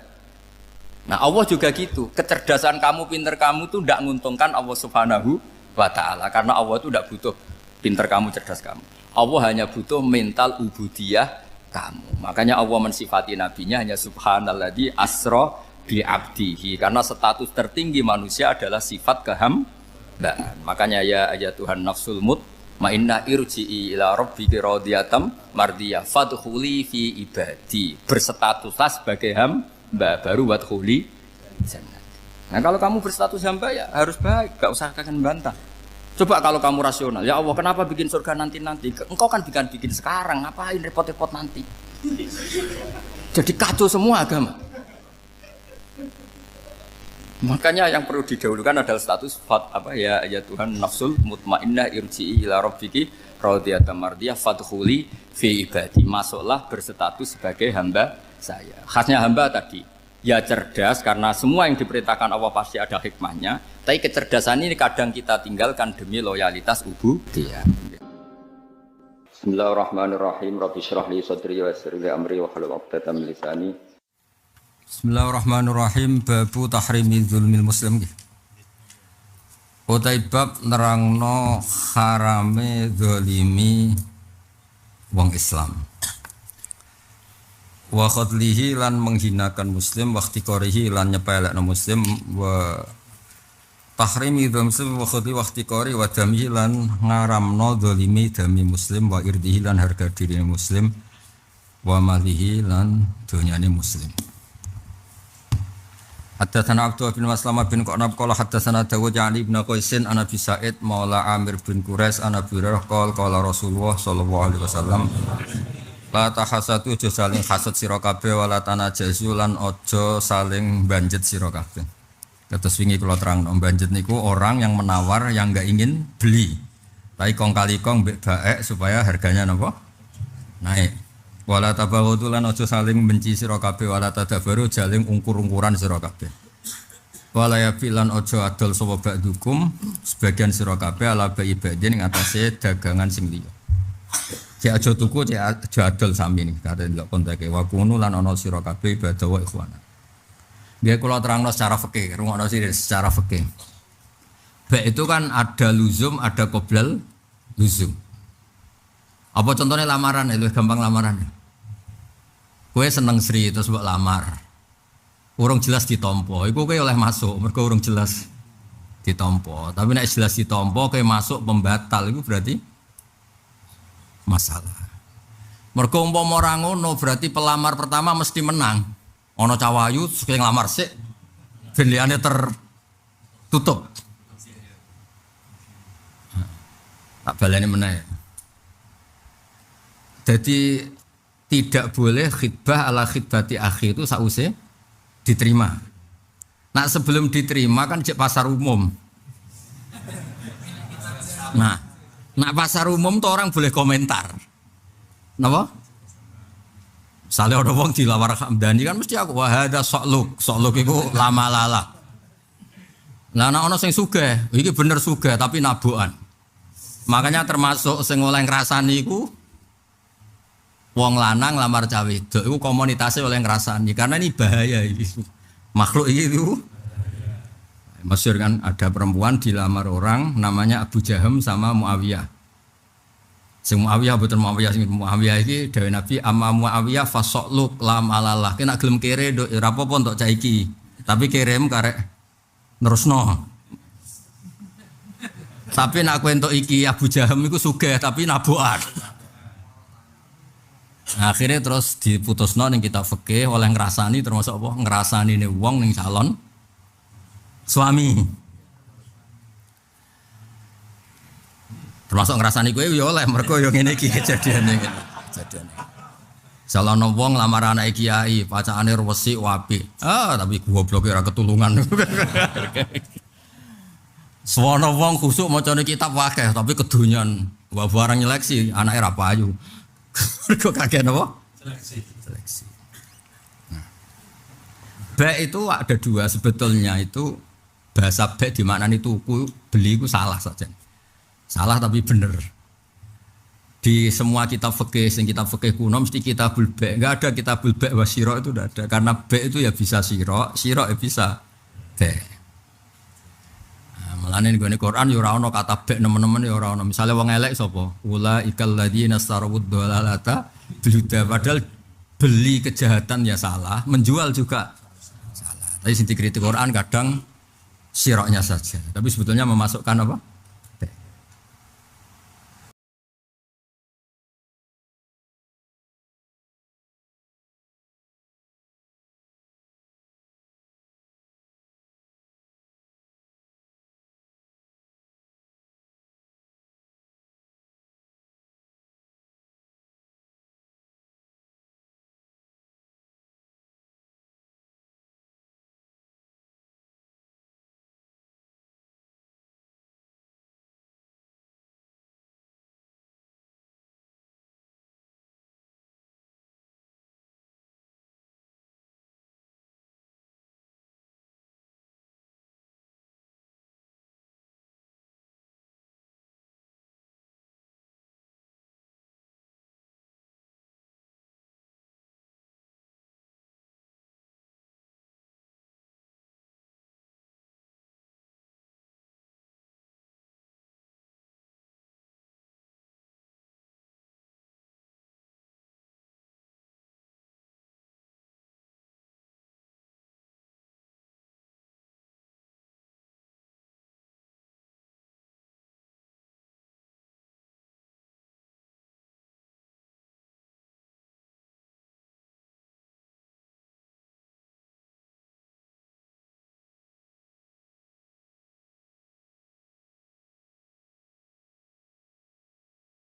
Nah Allah juga gitu. Kecerdasan kamu, pinter kamu itu tidak menguntungkan Allah Subhanahu wa Ta'ala. Karena Allah itu tidak butuh pinter kamu, cerdas kamu. Allah hanya butuh mental ubudiyah kamu. Makanya Allah mensifati nabinya hanya subhanalladzi asra bi abdihi, karena status tertinggi manusia adalah sifat hambaan. Makanya ya Tuhan nafsul mutmainnah irji'i ila rabbiki radhiyatam mardiyah fadkhuli fi ibadi. Berstatuslah sebagai hamba baru wadkhuli jannah. Nah kalau kamu berstatus hamba ya harus baik, gak usah kalian bantah. Coba kalau kamu rasional, ya Allah kenapa bikin surga nanti-nanti? Engkau kan bikin sekarang, ngapain repot-repot nanti? Jadi kacau semua agama. Makanya yang perlu didahulukan adalah status ya Tuhan nafsul mutmainnah irji'i ila rabbiki radhiyatam mardiyah fadkhuli fi ibadi. Masuklah berstatus sebagai hamba saya. Khasnya hamba tadi, ya cerdas karena semua yang diperintahkan Allah pasti ada hikmahnya. Tapi kecerdasan ini kadang kita tinggalkan demi loyalitas ubudiyah. Bismillahirrahmanirrahim. Rabbi shrah li sadri wa yassir li amri wa hlul 'uqdatam min lisani. Bismillahirrahmanirrahim. Babu tahrimi dzulmil muslim. Utai bab nerangno harame zalimi wong Islam. Wa khadlihi lan menghinakan muslim, wa ikhtiqarihi lan nyepelekno muslim, wa tahrimi dzulmil wa khadli wa ikhtiqari wa damihi lan ngaramno zalimi dami muslim, wa irdihi lan harga diri muslim, wa malihi lan dunyane muslim. Haddatsana Abdullah bin Maslamah bin Qanab qala haddatsana Dawud Ali bin Qaisin an Abi Sa'id maula Amir bin Quraish an Abi Hurairah qala Rasulullah sallallahu alaihi wasallam la tahasatu aja saling hasad sira kabeh wala tanajazu lan aja saling banjet sira kabeh. Kados wingi kula terangno banjet niku orang yang menawar yang enggak ingin beli. Tapi kong kali kong mbek baek supaya harganya napa? Naik. Wala tabaghadu lan aja saling benci sira kabeh wala tadabaru jaling ungkur-ungkuran sira kabeh. Wala yafilan aja adol sapa ba'dukum sebagian sira kabeh ala baibadin ing atase dagangan sing liya. Cek aja tuku cek aja adol sami niki kate ndelok konteke wa kunu lan ana sira kabeh ibadah wa ikhwana. Biar kula terangno secara fikih, rungokno sithik secara fikih. Ba itu kan ada luzum, ada qoblal luzum. Apa contohnya lamaran itu gampang lamaran. Kowe seneng Sri terus mbok lamar. Urung jelas ditampa, iku kowe oleh masuk, mergo urung jelas ditampa. Tapi nek jelas ditampa kowe masuk pembatal iku berarti masalah. Mergo umpama ora ngono berarti pelamar pertama mesti menang. Ana cawayu sing nglamar sik ben liyane tertutup. Tak baleni meneh. Jadi tidak boleh khidbah ala khidbati akhi itu sause diterima. Nah sebelum diterima kan cek pasar umum. Nah pasar umum tuh orang boleh komentar. Napa? Misalnya ada wong dilawar Hamdani kan mesti aku wah ada sokluk itu lama lala. Nah ana ono sing sugih, iki bener sugih tapi nabukan. Makanya termasuk sing oleh ngrasani iku wong lanang lamar cawe wedok iku komunitasnya oleh ngrasani karena ini bahaya ini. Makhluk itu masyhur kan ada perempuan dilamar orang namanya Abu Jaham sama Muawiyah. Sing Muawiyah boten Muawiyah sing Muawiyah iki dawuh Nabi amma Muawiyah fasokluk lam alalah kena gelem kere nduk ora apa-apa entuk cah iki. Tapi kirim karek nerusno. Tapi nek kowe entuk iki Abu Jaham iku sugih tapi nabukan. Akhirnya terus diputusno ning kitab fikih oleh ngrasani termasuk apa? Ngrasani ne wong ning calon suami. Termasuk ngrasani kowe ya oleh mergo ya ngene iki kejadiane. Salahno wong lamar anake kiai, pacakane resik apik. Tapi gobloke ora ketulungan. Sono wong khusuk macane kitab akeh tapi kedonyan. Wa barang nyeleksi anake ra payu. Mergo kakek apa? Seleksi. Nah. Ba itu ada dua sebetulnya itu bahasa ba di mana tuku beli itu salah saja. Salah tapi bener. Di semua kitab fikih, sing kitab fikih kuno mesti kitabul ba'. Enggak ada kitabul ba' wa sira itu enggak ada. Karena ba' itu ya bisa sira ya bisa ba'. Mulane nggone Quran ya ora ana kata bek nemen-nemen ya ora ana. Misale wong elek sapa? Ulaikal ladzina starawud dalalata bilhuda. Padahal beli kejahatan ya salah, menjual juga salah. Tapi sing dikritik Quran kadang siroknya saja. Tapi sebetulnya memasukkan apa?